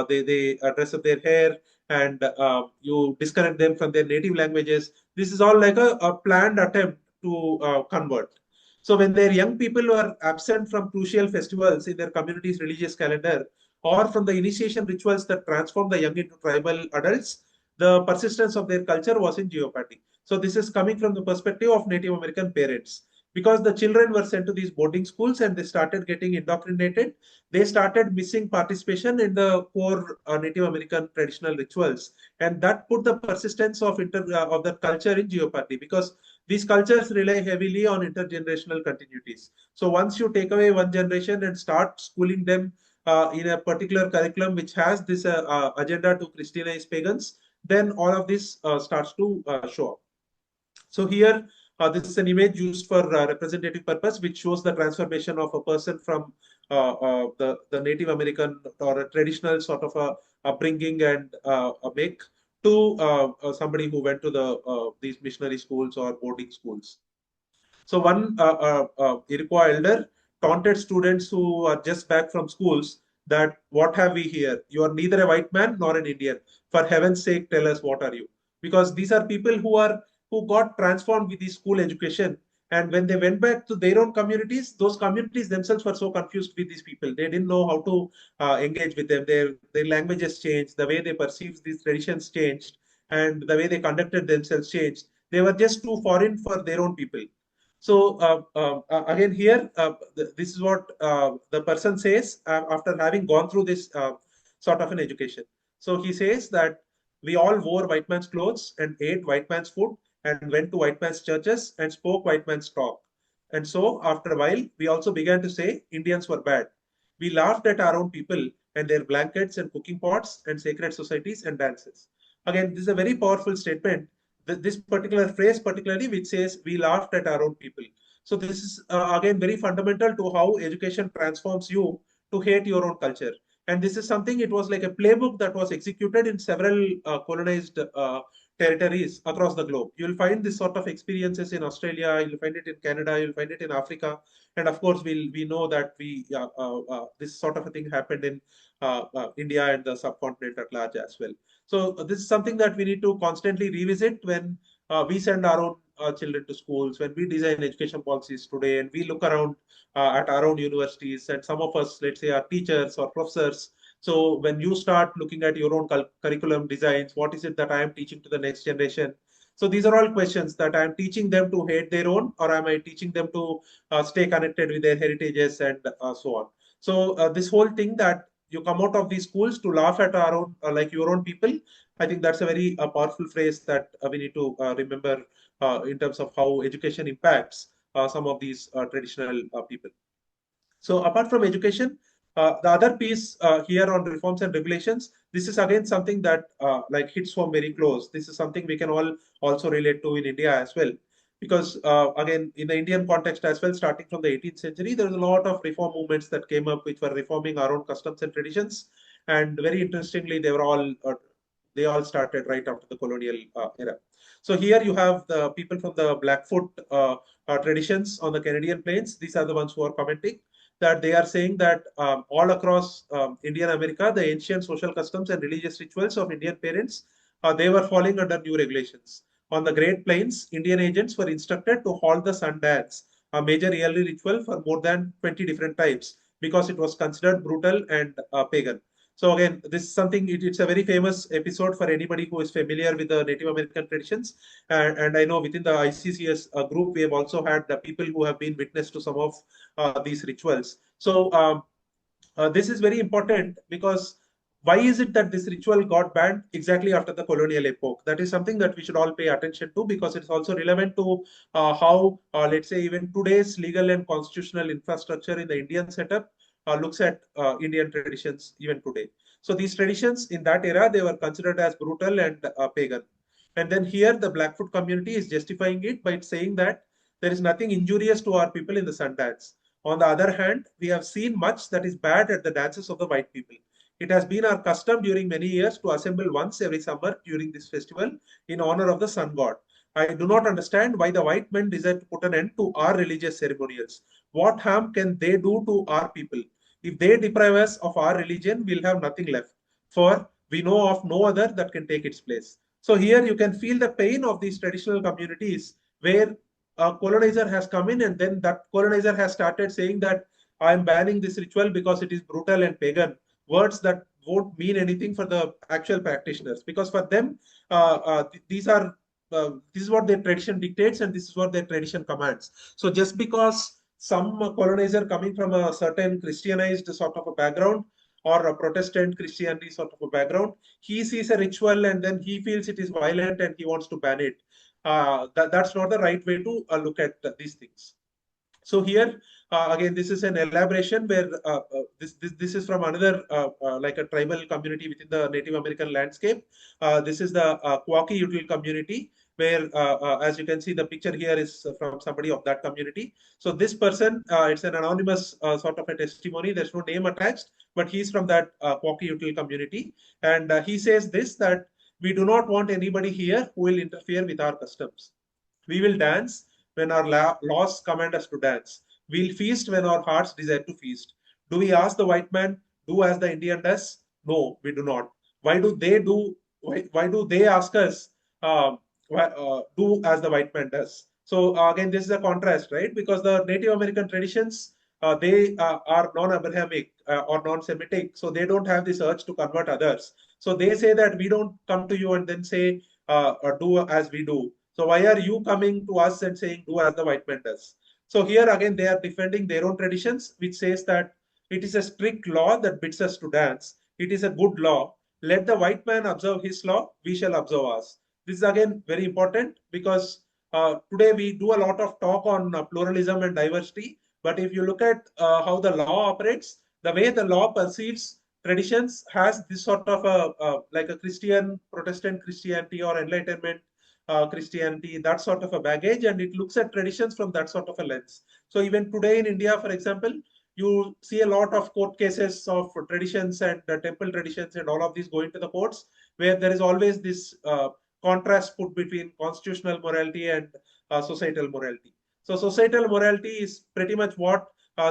they dress up their hair, and you disconnect them from their native languages. This is all like a planned attempt to convert. So when their young people were absent from crucial festivals in their community's religious calendar, or from the initiation rituals that transform the young into tribal adults, the persistence of their culture was in jeopardy. So this is coming from the perspective of Native American parents. Because the children were sent to these boarding schools and they started getting indoctrinated, they started missing participation in the core Native American traditional rituals, and that put the persistence of the culture in jeopardy because these cultures rely heavily on intergenerational continuities. So once you take away one generation and start schooling them in a particular curriculum which has this agenda to Christianize pagans, then all of this starts to show up. So here, this is an image used for representative purpose, which shows the transformation of a person from the Native American or a traditional sort of a upbringing and a make to somebody who went to these missionary schools or boarding schools. So one Iroquois elder taunted students who are just back from schools that what have we here? You are neither a white man nor an Indian. For heaven's sake, tell us what are you? Because these are people who got transformed with the school education. And when they went back to their own communities, those communities themselves were so confused with these people. They didn't know how to engage with them. Their languages changed, the way they perceived these traditions changed, and the way they conducted themselves changed. They were just too foreign for their own people. So again here, this is what the person says after having gone through this sort of an education. So he says that we all wore white man's clothes and ate white man's food and went to white man's churches and spoke white man's talk. And so after a while, we also began to say Indians were bad. We laughed at our own people and their blankets and cooking pots and sacred societies and dances. Again, this is a very powerful statement, this particular phrase particularly, which says we laughed at our own people. So this is again very fundamental to how education transforms you to hate your own culture. And this is something, it was like a playbook that was executed in several colonized territories across the globe. You'll find this sort of experiences in Australia, you'll find it in Canada, you'll find it in Africa, and of course we know that this sort of a thing happened in India and the subcontinent at large as well. So this is something that we need to constantly revisit when we send our own children to schools, when we design education policies today, and we look around at our own universities, and some of us, let's say, are teachers or professors. So when you start looking at your own curriculum designs, what is it that I am teaching to the next generation? So these are all questions that I am teaching them to hate their own, or am I teaching them to stay connected with their heritages and so on. So this whole thing that you come out of these schools to laugh at our own, like your own people. I think that's a very powerful phrase that we need to remember in terms of how education impacts some of these traditional people. So apart from education, the other piece here on reforms and regulations, this is again something that like hits home very close. This is something we can all also relate to in India as well. Because again, in the Indian context as well, starting from the 18th century, there was a lot of reform movements that came up which were reforming our own customs and traditions. And very interestingly, they all started right after the colonial era. So here you have the people from the Blackfoot traditions on the Canadian plains. These are the ones who are commenting that they are saying that all across Indian America, the ancient social customs and religious rituals of Indian parents, they were falling under new regulations. On the Great Plains, Indian agents were instructed to halt the sun dance, a major yearly ritual for more than 20 different types, because it was considered brutal and pagan. So again, this is something, it's a very famous episode for anybody who is familiar with the Native American traditions. And I know within the ICCS group, we have also had the people who have been witness to some of these rituals. So this is very important because why is it that this ritual got banned exactly after the colonial epoch? That is something that we should all pay attention to, because it's also relevant to how, let's say, even today's legal and constitutional infrastructure in the Indian setup looks at Indian traditions even today. So these traditions in that era, they were considered as brutal and pagan. And then here, the Blackfoot community is justifying it by saying that there is nothing injurious to our people in the sun dance. On the other hand, we have seen much that is bad at the dances of the white people. It has been our custom during many years to assemble once every summer during this festival in honor of the sun god. I do not understand why the white men desire to put an end to our religious ceremonials. What harm can they do to our people? If they deprive us of our religion, we'll have nothing left, for we know of no other that can take its place. So here you can feel the pain of these traditional communities where a colonizer has come in, and then that colonizer has started saying that I am banning this ritual because it is brutal and pagan. Words that won't mean anything for the actual practitioners, because for them, these are this is what their tradition dictates and this is what their tradition commands. So just because some colonizer coming from a certain Christianized sort of a background or a Protestant Christianity sort of a background, he sees a ritual and then he feels it is violent and he wants to ban it. That's not the right way to look at these things. So here again, this is an elaboration where this is from another like a tribal community within the Native American landscape. This is the Quaky Util community, where as you can see, the picture here is from somebody of that community. So this person, it's an anonymous sort of a testimony. There's no name attached, but he's from that Quaky Util community, and he says this, that we do not want anybody here who will interfere with our customs. We will dance when our laws command us to dance. We'll feast when our hearts desire to feast. Do we ask the white man, do as the Indian does? No, we do not. Why do they do? Why do they ask us do as the white man does? So again, this is a contrast, right? Because the Native American traditions, they are non-Abrahamic or non-Semitic, so they don't have this urge to convert others. So they say that we don't come to you and then say do as we do. So why are you coming to us and saying do as the white man does? So here again they are defending their own traditions, which says that it is a strict law that bids us to dance. It is a good law. Let the white man observe his law, we shall observe ours. This is again very important, because today we do a lot of talk on pluralism and diversity. But if you look at how the law operates, the way the law perceives traditions has this sort of a like a Christian, Protestant Christianity or Enlightenment Christianity, that sort of a baggage, and it looks at traditions from that sort of a lens. So even today in India, for example, you see a lot of court cases of traditions and temple traditions and all of these going to the courts, where there is always this contrast put between constitutional morality and societal morality. So societal morality is pretty much what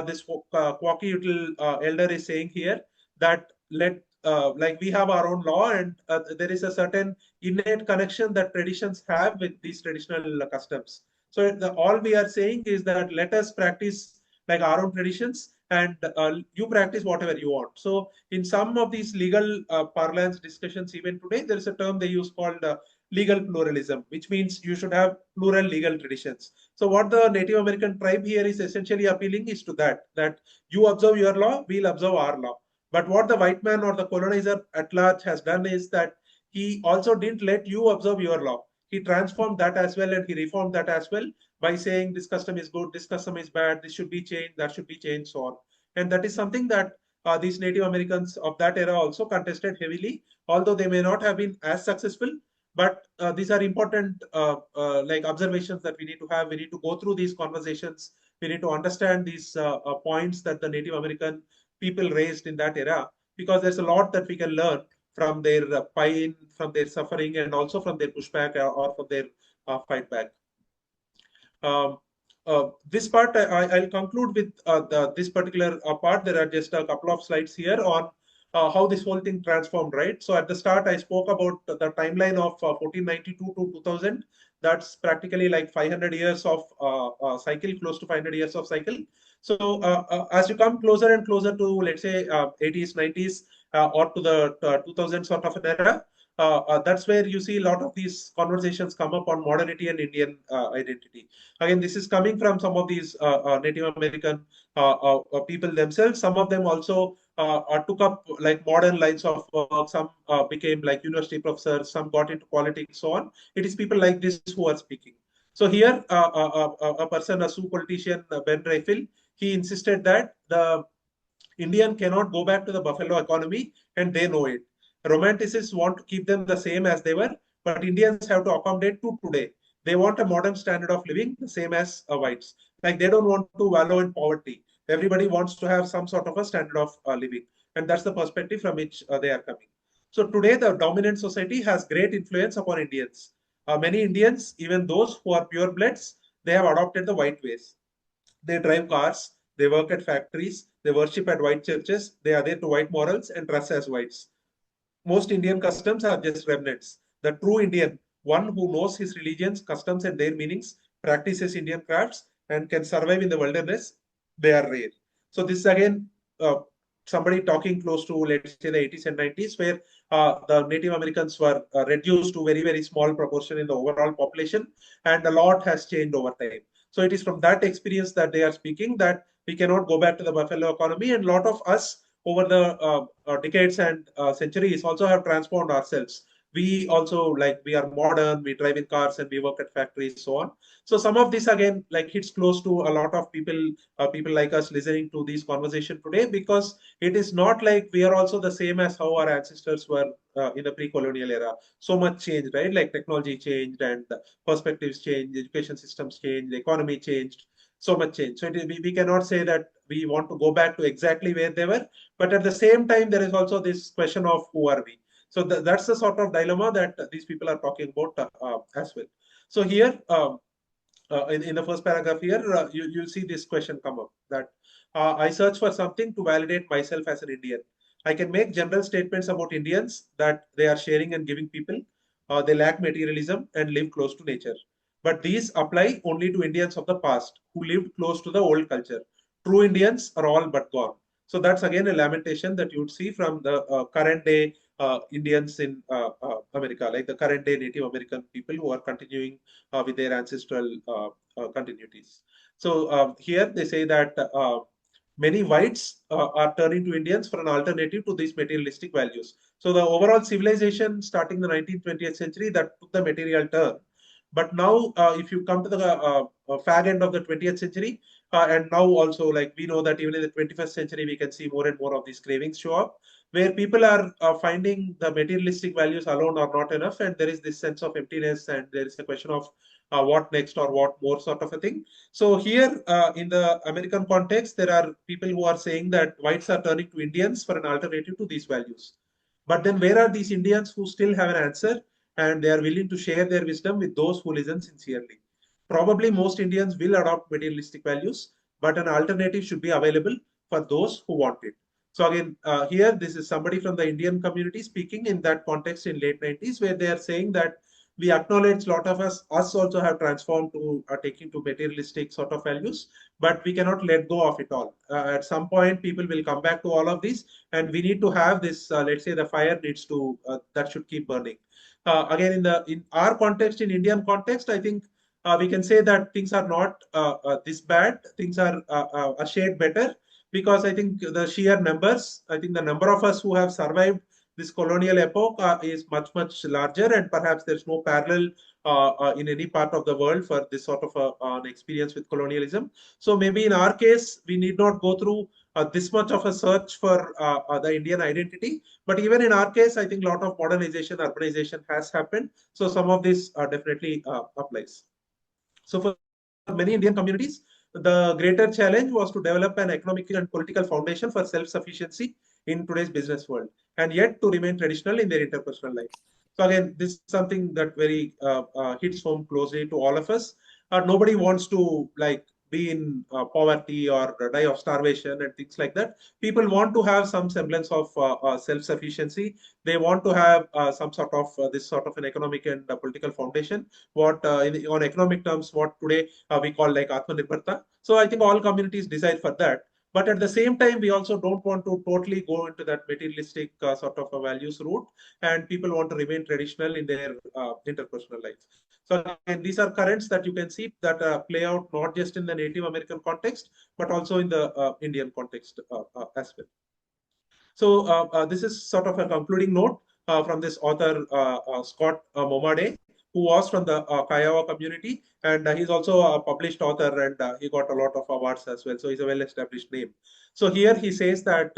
this Quacky Util elder is saying here, that let like we have our own law, and there is a certain innate connection that traditions have with these traditional customs. So all we are saying is that let us practice like our own traditions, and you practice whatever you want. So in some of these legal parlance discussions even today, there is a term they use called legal pluralism, which means you should have plural legal traditions. So what the Native American tribe here is essentially appealing is to that you observe your law, we'll observe our law. But what the white man or the colonizer at large has done is that he also didn't let you observe your law. He transformed that as well, and he reformed that as well, by saying this custom is good, this custom is bad, this should be changed, that should be changed, so on. And that is something that these Native Americans of that era also contested heavily, although they may not have been as successful. But these are important like observations that we need to have. We need to go through these conversations. We need to understand these points that the Native American people raised in that era, because there's a lot that we can learn from their pain, from their suffering, and also from their pushback or from their fight back. Um, this part I'll conclude with this particular part. There are just a couple of slides here on how this whole thing transformed, right? So at the start, I spoke about the timeline of 1492 to 2000. That's practically like 500 years of cycle, close to 500 years of cycle. So as you come closer and closer to, let's say, 80s, 90s, or to the 2000 sort of an era, that's where you see a lot of these conversations come up on modernity and Indian identity. Again, this is coming from some of these Native American people themselves. Some of them also took up like modern lines of work. Some became like university professors. Some got into politics, so on. It is people like this who are speaking. So here, a person, a Sioux politician, Ben Rayfield, he insisted that the Indian cannot go back to the buffalo economy, and they know it. Romanticists want to keep them the same as they were, but Indians have to accommodate to today. They want a modern standard of living, the same as whites. Like they don't want to wallow in poverty. Everybody wants to have some sort of a standard of living, and that's the perspective from which they are coming. So today, the dominant society has great influence upon Indians. Many Indians, even those who are pure bloods, they have adopted the white ways. They drive cars, they work at factories, they worship at white churches, they adhere to white morals and dress as whites. Most Indian customs are just remnants. The true Indian, one who knows his religions, customs, and their meanings, practices Indian crafts, and can survive in the wilderness, they are rare. So this is again somebody talking close to, let's say, the 80s and 90s, where the Native Americans were reduced to very, very small proportion in the overall population, and a lot has changed over time. So it is from that experience that they are speaking that we cannot go back to the buffalo economy, and a lot of us over the decades and centuries also have transformed ourselves. We also, like, we are modern, we drive in cars and we work at factories, so on. So some of this again like hits close to a lot of people, people like us listening to this conversation today, because it is not like we are also the same as how our ancestors were in the pre-colonial era. So much change, right? Like technology changed and perspectives changed, education systems changed, the economy changed, so much change. So we cannot say that we want to go back to exactly where they were, but at the same time, there is also this question of who are we? So that's the sort of dilemma that these people are talking about as well. So here, in the first paragraph here, you'll see this question come up that I search for something to validate myself as an Indian. I can make general statements about Indians that they are sharing and giving people. They lack materialism and live close to nature. But these apply only to Indians of the past who lived close to the old culture. True Indians are all but gone. So that's again a lamentation that you would see from the current day Indians in America, like the current day Native American people who are continuing with their ancestral continuities. So here they say that many whites are turning to Indians for an alternative to these materialistic values. So the overall civilization starting the 19th, 20th century that took the material turn. But now, if you come to the fag end of the 20th century, and now also, like we know that even in the 21st century, we can see more and more of these cravings show up, where people are finding the materialistic values alone are not enough, and there is this sense of emptiness, and there is a question of what next or what more sort of a thing. So here, in the American context, there are people who are saying that whites are turning to Indians for an alternative to these values. But then where are these Indians who still have an answer and they are willing to share their wisdom with those who listen sincerely? Probably most Indians will adopt materialistic values, but an alternative should be available for those who want it. So again, here this is somebody from the Indian community speaking in that context in late 90s, where they are saying that we acknowledge a lot of us also have transformed to taking to materialistic sort of values, but we cannot let go of it all. At some point, people will come back to all of these, and we need to have this. Let's say the fire needs to that should keep burning. Again, in our context, in Indian context, I think we can say that things are not this bad. Things are a shade better, because I think the sheer numbers, I think the number of us who have survived this colonial epoch is much, much larger, and perhaps there's no parallel in any part of the world for this sort of an experience with colonialism. So maybe in our case, we need not go through this much of a search for the Indian identity. But even in our case, I think a lot of modernization, urbanization has happened. So some of this definitely applies. So for many Indian communities, the greater challenge was to develop an economic and political foundation for self-sufficiency in today's business world, and yet to remain traditional in their interpersonal life. So again, this is something that very hits home closely to all of us. Nobody wants to like be in poverty or die of starvation and things like that. People want to have some semblance of self-sufficiency. They want to have some sort of this sort of an economic and political foundation, what on economic terms, what today we call like Atmanirbharta. So I think all communities desire for that. But at the same time, we also don't want to totally go into that materialistic sort of a values route, and people want to remain traditional in their interpersonal life. So again, these are currents that you can see that play out not just in the Native American context, but also in the Indian context as well. This is sort of a concluding note from this author, Scott Momade, who was from the Kiowa community, and he's also a published author, and he got a lot of awards as well. So he's a well-established name. So here he says that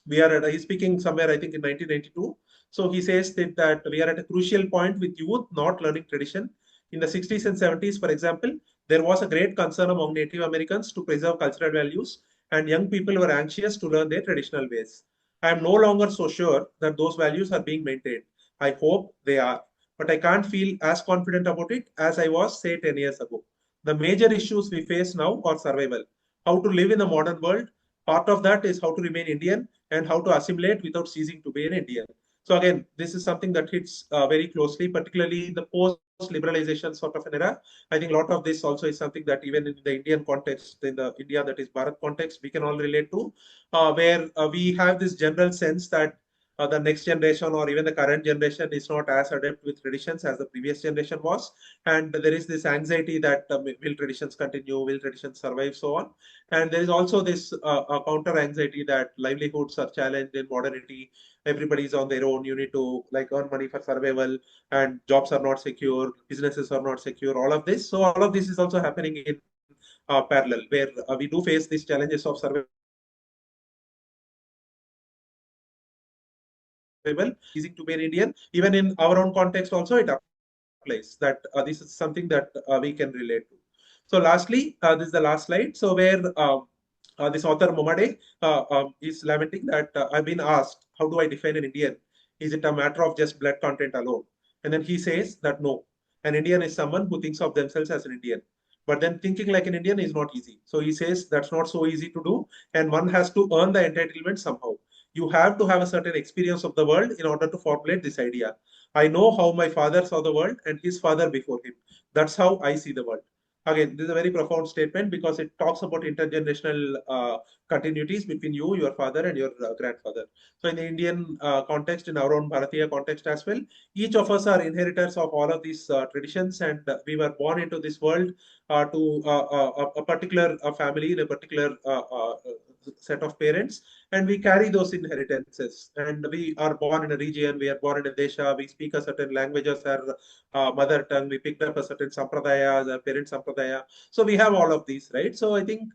we are at, he's speaking somewhere, I think, in 1992. So he says that we are at a crucial point with youth not learning tradition. In the 60s and 70s, for example, there was a great concern among Native Americans to preserve cultural values, and young people were anxious to learn their traditional ways. I am no longer so sure that those values are being maintained. I hope they are, but I can't feel as confident about it as I was, say, 10 years ago. The major issues we face now are survival, how to live in the modern world. Part of that is how to remain Indian and how to assimilate without ceasing to be an Indian. So again, this is something that hits very closely, particularly the post-liberalization sort of an era. I think a lot of this also is something that even in the Indian context, in the India that is Bharat context, we can all relate to, where we have this general sense that the next generation or even the current generation is not as adept with traditions as the previous generation was, and there is this anxiety that will traditions continue, will traditions survive, so on. And there is also this counter anxiety that livelihoods are challenged in modernity. Everybody is on their own. You need to like earn money for survival, and jobs are not secure, businesses are not secure. All of this. So all of this is also happening in parallel, where we do face these challenges of survival, easy to be an Indian. Even in our own context, also it applies that this is something that we can relate to. So lastly, this is the last slide. So where this author Momade is lamenting that I've been asked, how do I define an Indian? Is it a matter of just blood content alone? And then he says that no, an Indian is someone who thinks of themselves as an Indian. But then thinking like an Indian is not easy. So he says that's not so easy to do, and one has to earn the entitlement somehow. You have to have a certain experience of the world in order to formulate this idea. I know how my father saw the world and his father before him. That's how I see the world. Again, this is a very profound statement because it talks about intergenerational continuities between you, your father, and your grandfather. So, in the Indian context, in our own Bharatiya context as well, each of us are inheritors of all of these traditions, and we were born into this world to a particular family, in a particular set of parents, and we carry those inheritances. And we are born in a region, we are born in a desha, we speak a certain language as our mother tongue, we picked up a certain sampradaya as a parent sampradaya. So we have all of these, right? So I think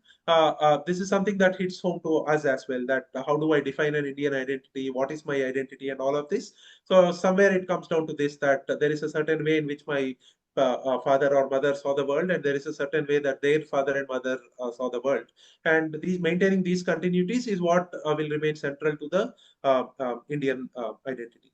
this is something that hits home to us as well, that how do I define an Indian identity, what is my identity, and all of this. So somewhere it comes down to this, that there is a certain way in which my father or mother saw the world, and there is a certain way that their father and mother saw the world, and these maintaining these continuities is what will remain central to the Indian identity.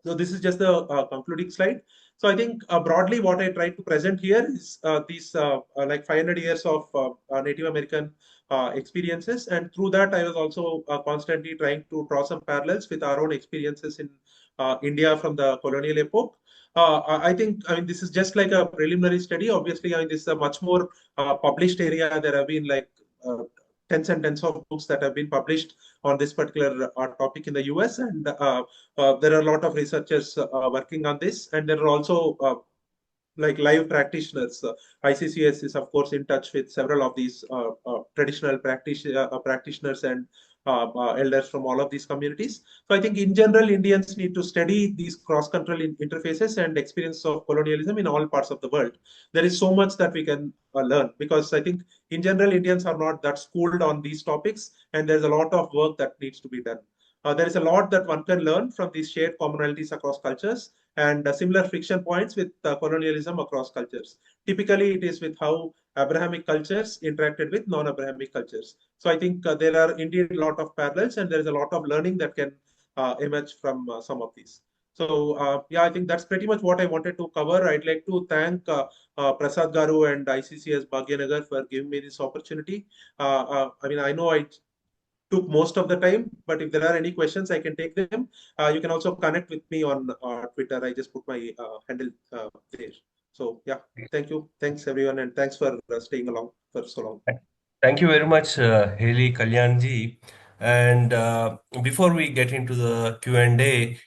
So this is just the concluding slide. So I think broadly what I tried to present here is these like 500 years of Native American experiences, and through that I was also constantly trying to draw some parallels with our own experiences in India from the colonial epoch. I think, I mean, this is just like a preliminary study. Obviously, I mean, this is a much more published area. There have been like tens and tens of books that have been published on this particular topic in the US, and there are a lot of researchers working on this, and there are also like live practitioners. ICCS is, of course, in touch with several of these traditional practitioners and elders from all of these communities. So I think in general, Indians need to study these cross-cultural interfaces and experience of colonialism in all parts of the world. There is so much that we can learn, because I think in general, Indians are not that schooled on these topics, and there's a lot of work that needs to be done. There is a lot that one can learn from these shared commonalities across cultures, and similar friction points with colonialism across cultures. Typically, it is with how Abrahamic cultures interacted with non-Abrahamic cultures. So I think there are indeed a lot of parallels, and there is a lot of learning that can emerge from some of these. So yeah, I think that's pretty much what I wanted to cover. I'd like to thank Prasad Garu and ICCS Bhagyanagar for giving me this opportunity. I mean, I know I took most of the time, but if there are any questions, I can take them. You can also connect with me on Twitter. I just put my handle there. So yeah, thank you. Thanks everyone. And thanks for staying along for so long. Thank you very much, Haley Kalyanji. And before we get into the Q&A,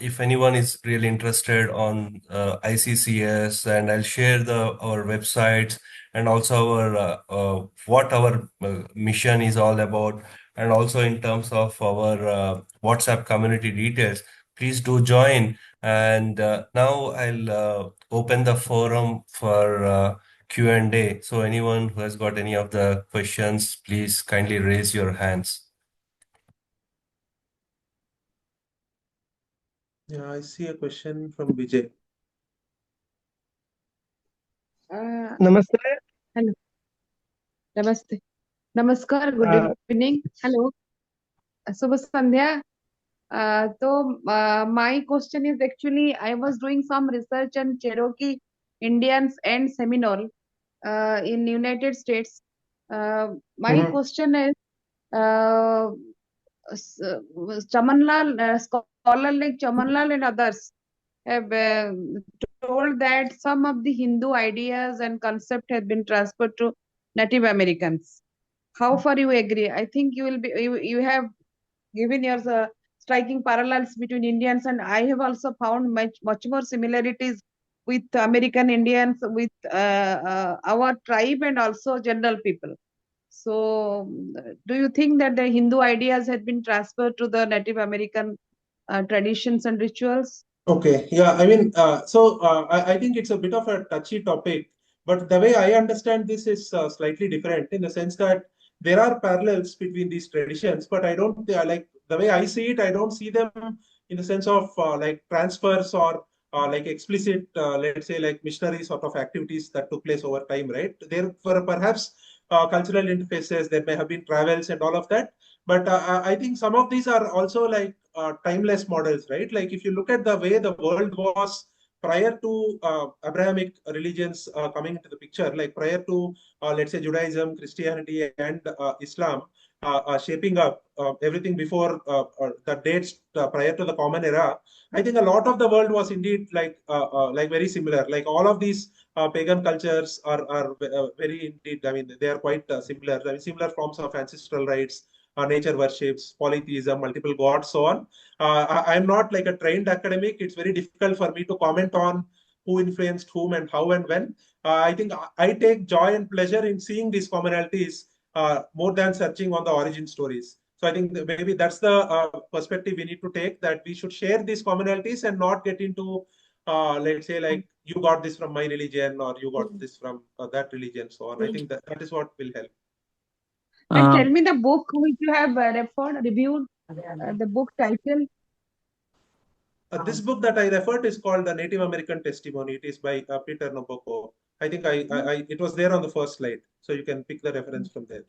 if anyone is really interested on ICCS, and I'll share our websites and also our what our mission is all about. and also in terms of our WhatsApp community details. Please do join. And now I'll open the forum for Q&A. So anyone who has got any of the questions, please kindly raise your hands. Yeah, I see a question from Vijay. नमस्ते. Hello. Namaste. Namaskar. Good Uh, evening. Hello. Subha Sandhya. My question is actually, I was doing some research on Cherokee Indians and Seminole in United States. My Mhm. question is, uh, Chamanlal, scholar like Chamanlal and others have told that some of the Hindu ideas and concept have been transferred to Native Americans. How far you agree? I think you have given your striking parallels between Indians, and I have also found much more similarities with American Indians, with our tribe and also general people. So, do you think that the Hindu ideas had been transferred to the Native American traditions and rituals? Okay, yeah, I mean, I think it's a bit of a touchy topic, but the way I understand this is slightly different in the sense that there are parallels between these traditions, but I don't like the way I see it, I don't see them in the sense of like transfers or like explicit, let's say, like missionary sort of activities that took place over time, right? There were perhaps cultural interfaces, there may have been travels and all of that, but I think some of these are also like timeless models, right? Like if you look at the way the world was prior to Abrahamic religions coming into the picture, like prior to, let's say, Judaism, Christianity, and Islam shaping up everything before the dates prior to the Common Era, I think a lot of the world was indeed like very similar. Like all of these pagan cultures are very indeed. I mean, they are quite similar. I mean, similar forms of ancestral rites, nature worships, polytheism, multiple gods, so on. I'm not like a trained academic. It's very difficult for me to comment on who influenced whom and how and when. I think I take joy and pleasure in seeing these commonalities more than searching on the origin stories. So I think that maybe that's the perspective we need to take, that we should share these commonalities and not get into, let's say, like you got this from my religion or you got this from that religion, so on. I think that is what will help. And uh, tell me the book which you have reviewed, the book title. This book that I referred is called The Native American Testimony. It is by Peter Nabokov. I think it was there on the first slide, so you can pick the reference from there.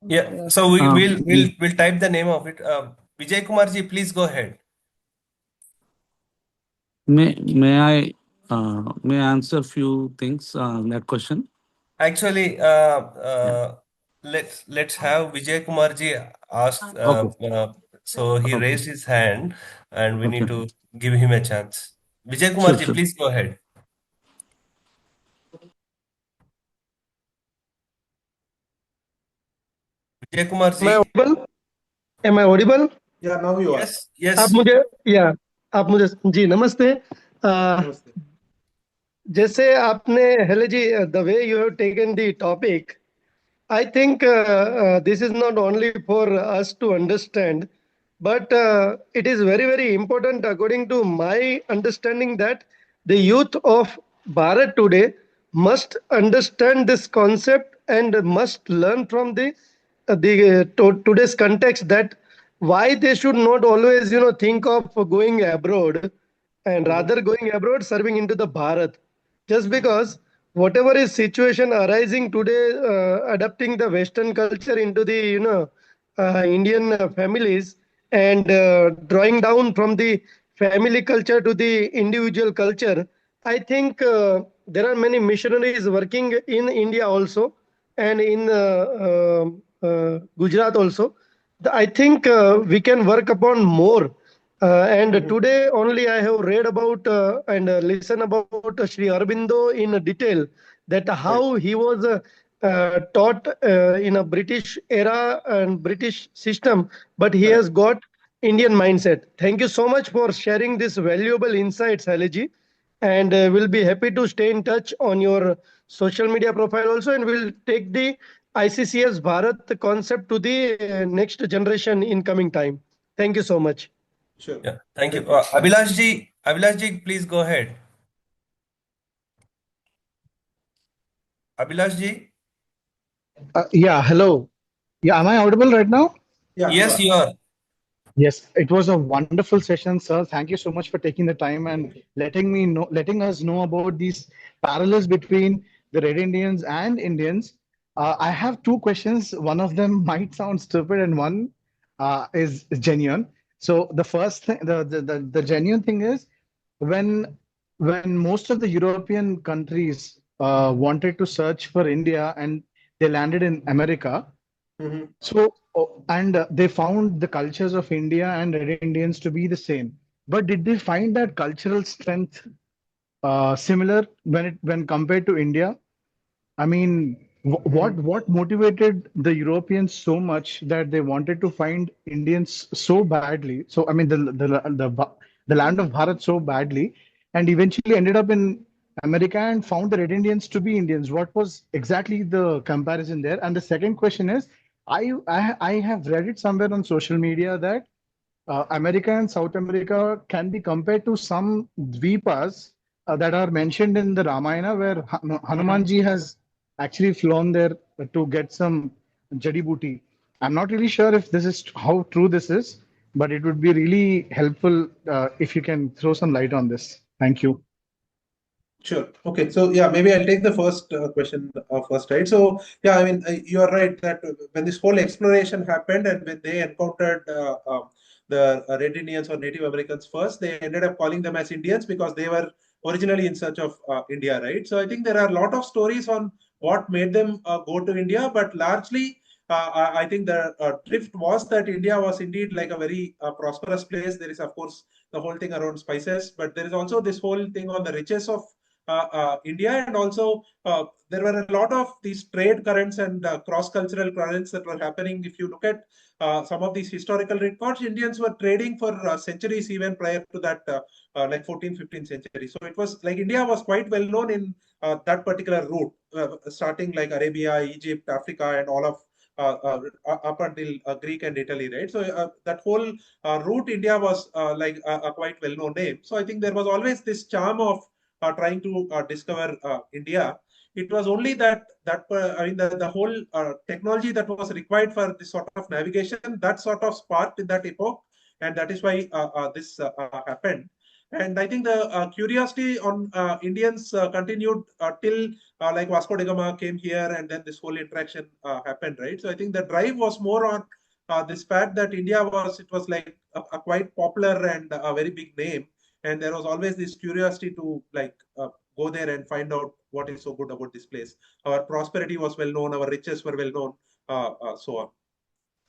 Yeah, Okay, so okay. we uh, will we'll type the name of it. Vijay Kumarji, please go ahead. may I answer few things on that question? Actually, Yeah. let's have Vijay Kumarji ask. Okay. So he Okay. raised his hand, and we need Okay. to give him a chance. Vijay Sure. Kumarji, Sure. please go ahead. Vijay Am I Kumarji, audible? Am I audible? Yeah, now you are. yes, आप yes. मुझे या आप मुझे जी नमस्ते. uh, Namaste. जैसे आपने हेले जी the way you have taken the topic, I think this is not only for us to understand, but it is very, very important, according to my understanding, that the youth of Bharat today must understand this concept and must learn from today's context, that why they should not always, think of going abroad, and Mhm. rather going abroad serving into the Bharat, just because whatever is situation arising today, adapting the Western culture into the Indian families, and drawing down from the family culture to the individual culture. I think there are many missionaries working in India also, and in Gujarat also. I think we can work upon more. And Mhm. today only I have read about and listened about Sri Aurobindo in detail, that Right. how he was taught in a British era and British system, but he Correct. has got Indian mindset. Thank you so much for sharing this valuable insights, Haliji. And we'll be happy to stay in touch on your social media profile also, and we'll take the ICCS Bharat concept to the next generation in coming time. Thank you so much. Sure. Yeah, thank you. Definitely. Abhilash ji, please go ahead. Abhilash ji? Yeah, hello. Yeah, am I audible right now? Yeah, you Yes, are. you are. Yes, it was a wonderful session, sir. Thank you so much for taking the time and letting us know about these parallels between the Red Indians and Indians. I have two questions. One of them might sound stupid, and one is genuine. So the first thing, the genuine thing is when when most of the European countries wanted to search for India and they landed in America. Mhm. So, and they found the cultures of India and Red Indians to be the same. But did they find that cultural strength similar when compared to India? I mean, Mhm. what motivated the Europeans so much that they wanted to find Indians so badly? So, I mean, the land of Bharat so badly, and eventually ended up in America and found the Red Indians to be Indians. What was exactly the comparison there? And the second question is, I have read it somewhere on social media that America and South America can be compared to some dvipas that are mentioned in the Ramayana, where Mhm. Hanumanji has actually flown there to get some jadi booty. I'm not really sure if this is how true this is, but it would be really helpful if you can throw some light on this. Thank you. Sure. Okay. So yeah, maybe I'll take the first question first, right? So yeah, I mean, you are right that when this whole exploration happened and when they encountered the Red Indians or Native Americans first, they ended up calling them as Indians because they were originally in search of India, right? So I think there are a lot of stories on what made them go to India, but largely. I think the drift was that India was indeed like a very prosperous place. There is, of course, the whole thing around spices, but there is also this whole thing on the riches of India, and also there were a lot of these trade currents and cross-cultural currents that were happening. If you look at some of these historical records, Indians were trading for centuries even prior to that, like 14th, 15th century. So it was like India was quite well known in that particular route, starting like Arabia, Egypt, Africa, and all of up until Greek and Italy, right? So that whole route, India was like a quite well-known name. So I think there was always this charm of trying to discover India. It was only I mean the whole technology that was required for this sort of navigation that sort of sparked in that epoch, and that is why this happened. And I think the curiosity on Indians continued till like Vasco da Gama came here, and then this whole interaction happened, right? So I think the drive was more on this fact that India was like a quite popular and a very big name, and there was always this curiosity to like go there and find out what is so good about this place. Our prosperity was well known, our riches were well known, so on.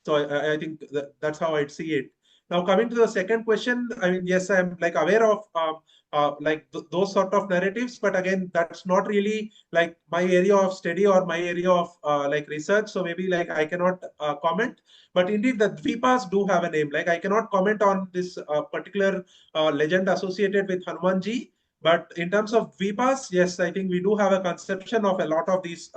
So I think that's how I'd see it. Now coming to the second question, I mean, yes, I'm like aware of like those sort of narratives, but again, that's not really like my area of study or my area of like research. So maybe like I cannot comment. But indeed, the Dvipas do have a name. Like I cannot comment on this particular legend associated with Hanumanji. But in terms of Dvipas, yes, I think we do have a conception of a lot of these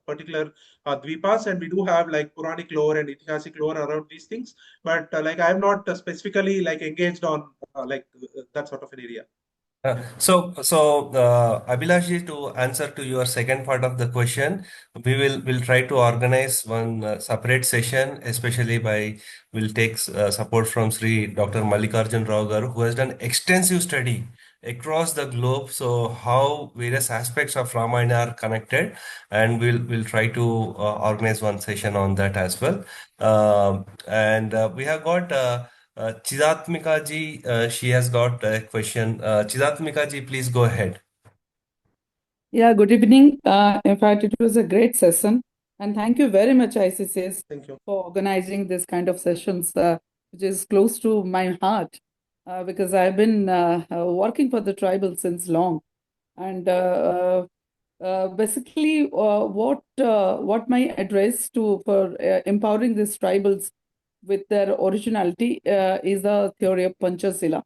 particular dvipas, and we do have like Puranic lore and Itihasic lore around these things. But like I am not specifically like engaged on like that sort of an area. Abhilash ji, to answer to your second part of the question, will try to organize one separate session, especially by will take support from Sri Dr. Mallikarjun Rao garu, who has done extensive study across the globe. So how various aspects of Ramayana are connected, and we'll try to organize one session on that as well. And we have got. Chidatmika ji, she has got a question. Chidatmika ji, please go ahead. Yeah, good evening. In fact, it was a great session. And thank you very much, ICCS, Thank you. for organizing this kind of sessions, which is close to my heart, because I've been working for the tribal since long. And basically, what my address to for empowering these tribals with their originality is the theory of Panchasila,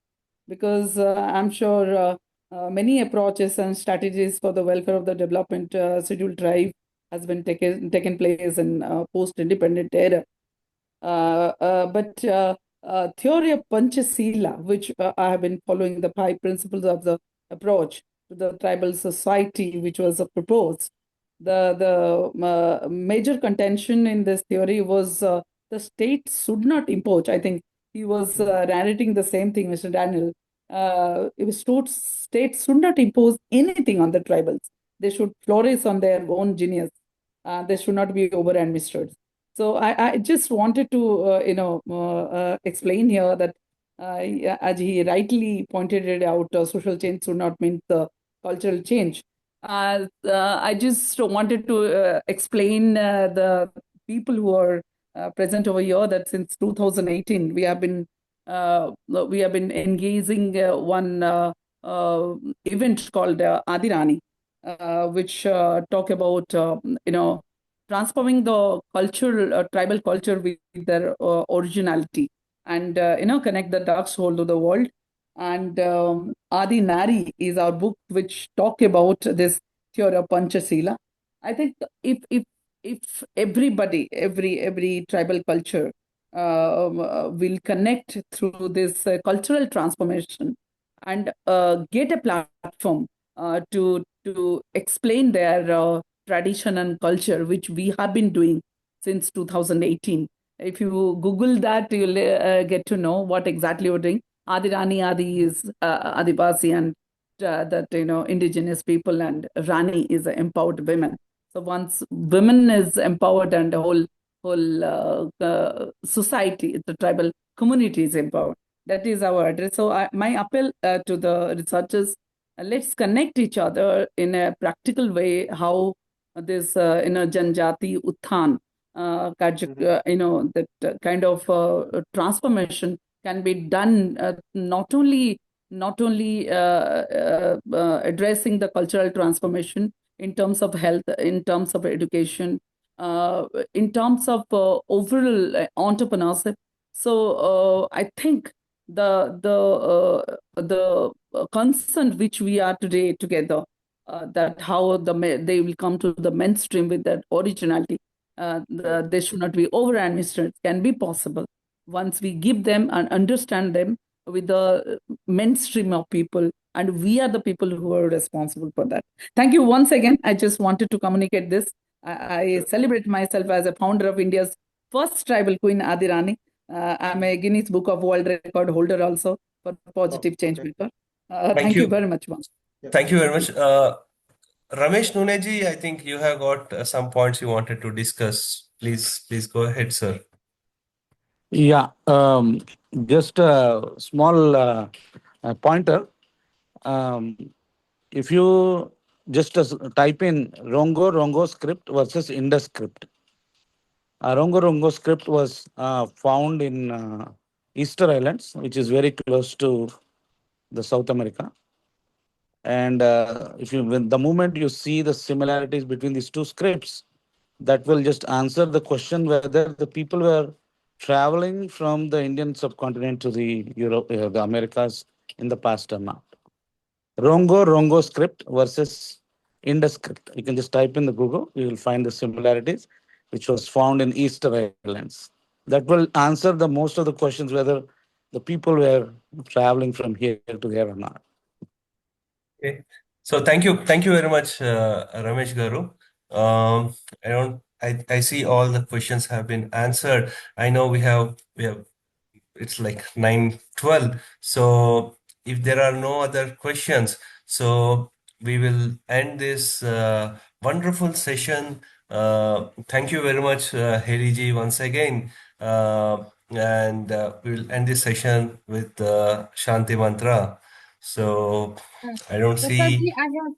because I'm sure many approaches and strategies for the welfare of the development scheduled tribe has been taken place in post-independent era. But theory of Panchasila, which I have been following the five principles of the approach to the tribal society, which was proposed. The major contention in this theory was the state should not impose. I think he was narrating the same thing, Mr. Daniel. It was states should not impose anything on the tribals. They should flourish on their own genius. They should not be over administered. So I just wanted to explain here that as he rightly pointed it out, social change should not mean the cultural change. I just wanted to explain the people who are present over here that since 2018 we have been engaging one event called Adirani, which talk about transforming the cultural tribal culture with their originality and connect the dark soul to the world. And Adi Nari is our book which talk about this theory of Panchasila. I think if everybody, every tribal culture will connect through this cultural transformation and get a platform to explain their tradition and culture, which we have been doing since 2018. If you Google that, you'll get to know what exactly we're doing. Adirani Adi is Adivasi and that indigenous people, and Rani is empowered women. So once women is empowered and the whole society, the tribal community is empowered. That is our address. So my appeal to the researchers, let's connect each other in a practical way. How this Janjati Uthan, that kind of transformation can be done, not only addressing the cultural transformation in terms of health, in terms of education, in terms of overall entrepreneurship. So I think the concern which we are today together, that how they will come to the mainstream with that originality, they should not be over administered, can be possible once we give them and understand them with the mainstream of people, and we are the people who are responsible for that. Thank you once again. I just wanted to communicate this. I celebrate myself as a founder of India's first tribal queen, Adirani. I'm a Guinness Book of World Record holder also for positive change maker. Thank Thank you you. very much, ma'am. Thank you very much. Ramesh Nuneji, I think you have got some points you wanted to discuss. Please go ahead, sir. Yeah, just a small pointer. Um, if you just type in Rongo script versus Indus script. Rongo script was found in Easter Islands, which is very close to the South America. And the moment you see the similarities between these two scripts, that will just answer the question whether the people were traveling from the Indian subcontinent to the Europe, the Americas in the past or not. Rongo script versus Indus script. You can just type in the Google, you will find the similarities, which was found in Easter Islands. That will answer the most of the questions whether the people were traveling from here to there or not. Okay. So thank you very much, Ramesh Garu. I see all the questions have been answered. I know we have it's like 9:12. So if there are no other questions, so we will end this wonderful session. Thank you very much, Heri ji, once again. And we will end this session with Shanti Mantra. So I don't see. Prasadji, I have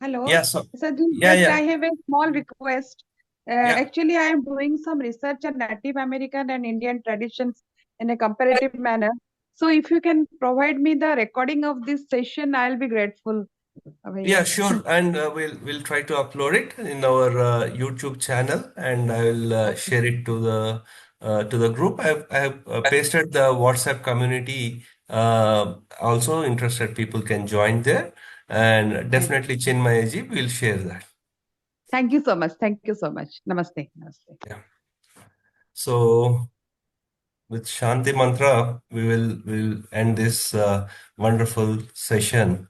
hello. Yeah, so Prasadji, yeah, just yeah, I have a small request. yeah. Actually, I am doing some research on Native American and Indian traditions in a comparative manner. So if you can provide me the recording of this session, I'll be grateful. Yeah, Bhaiya. sure. And we'll try to upload it in our YouTube channel, and I will Okay. share it to the group. I have pasted the WhatsApp community. Also, interested people can join there, and Thank definitely Chinmayaji will share that. Thank you so much. Thank you so much. Namaste. Namaste. Yeah. So with Shanti Mantra, we will end this wonderful session.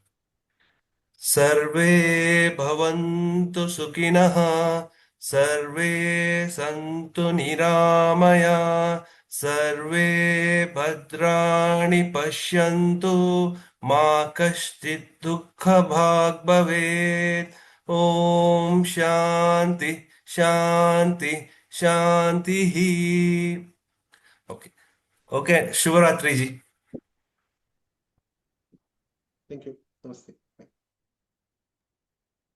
Sarve bhavantu sukhinah, sarve santu niramaya, sarve bhadrani pashyantu, ma kashchit dukkha bhag bhavet. Om Shanti, Shanti, Shanti. Okay. Okay. Shivratri ji. Thank you. Namaste. Bye.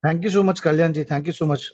Thank you so much, Kalyanji. Thank you so much.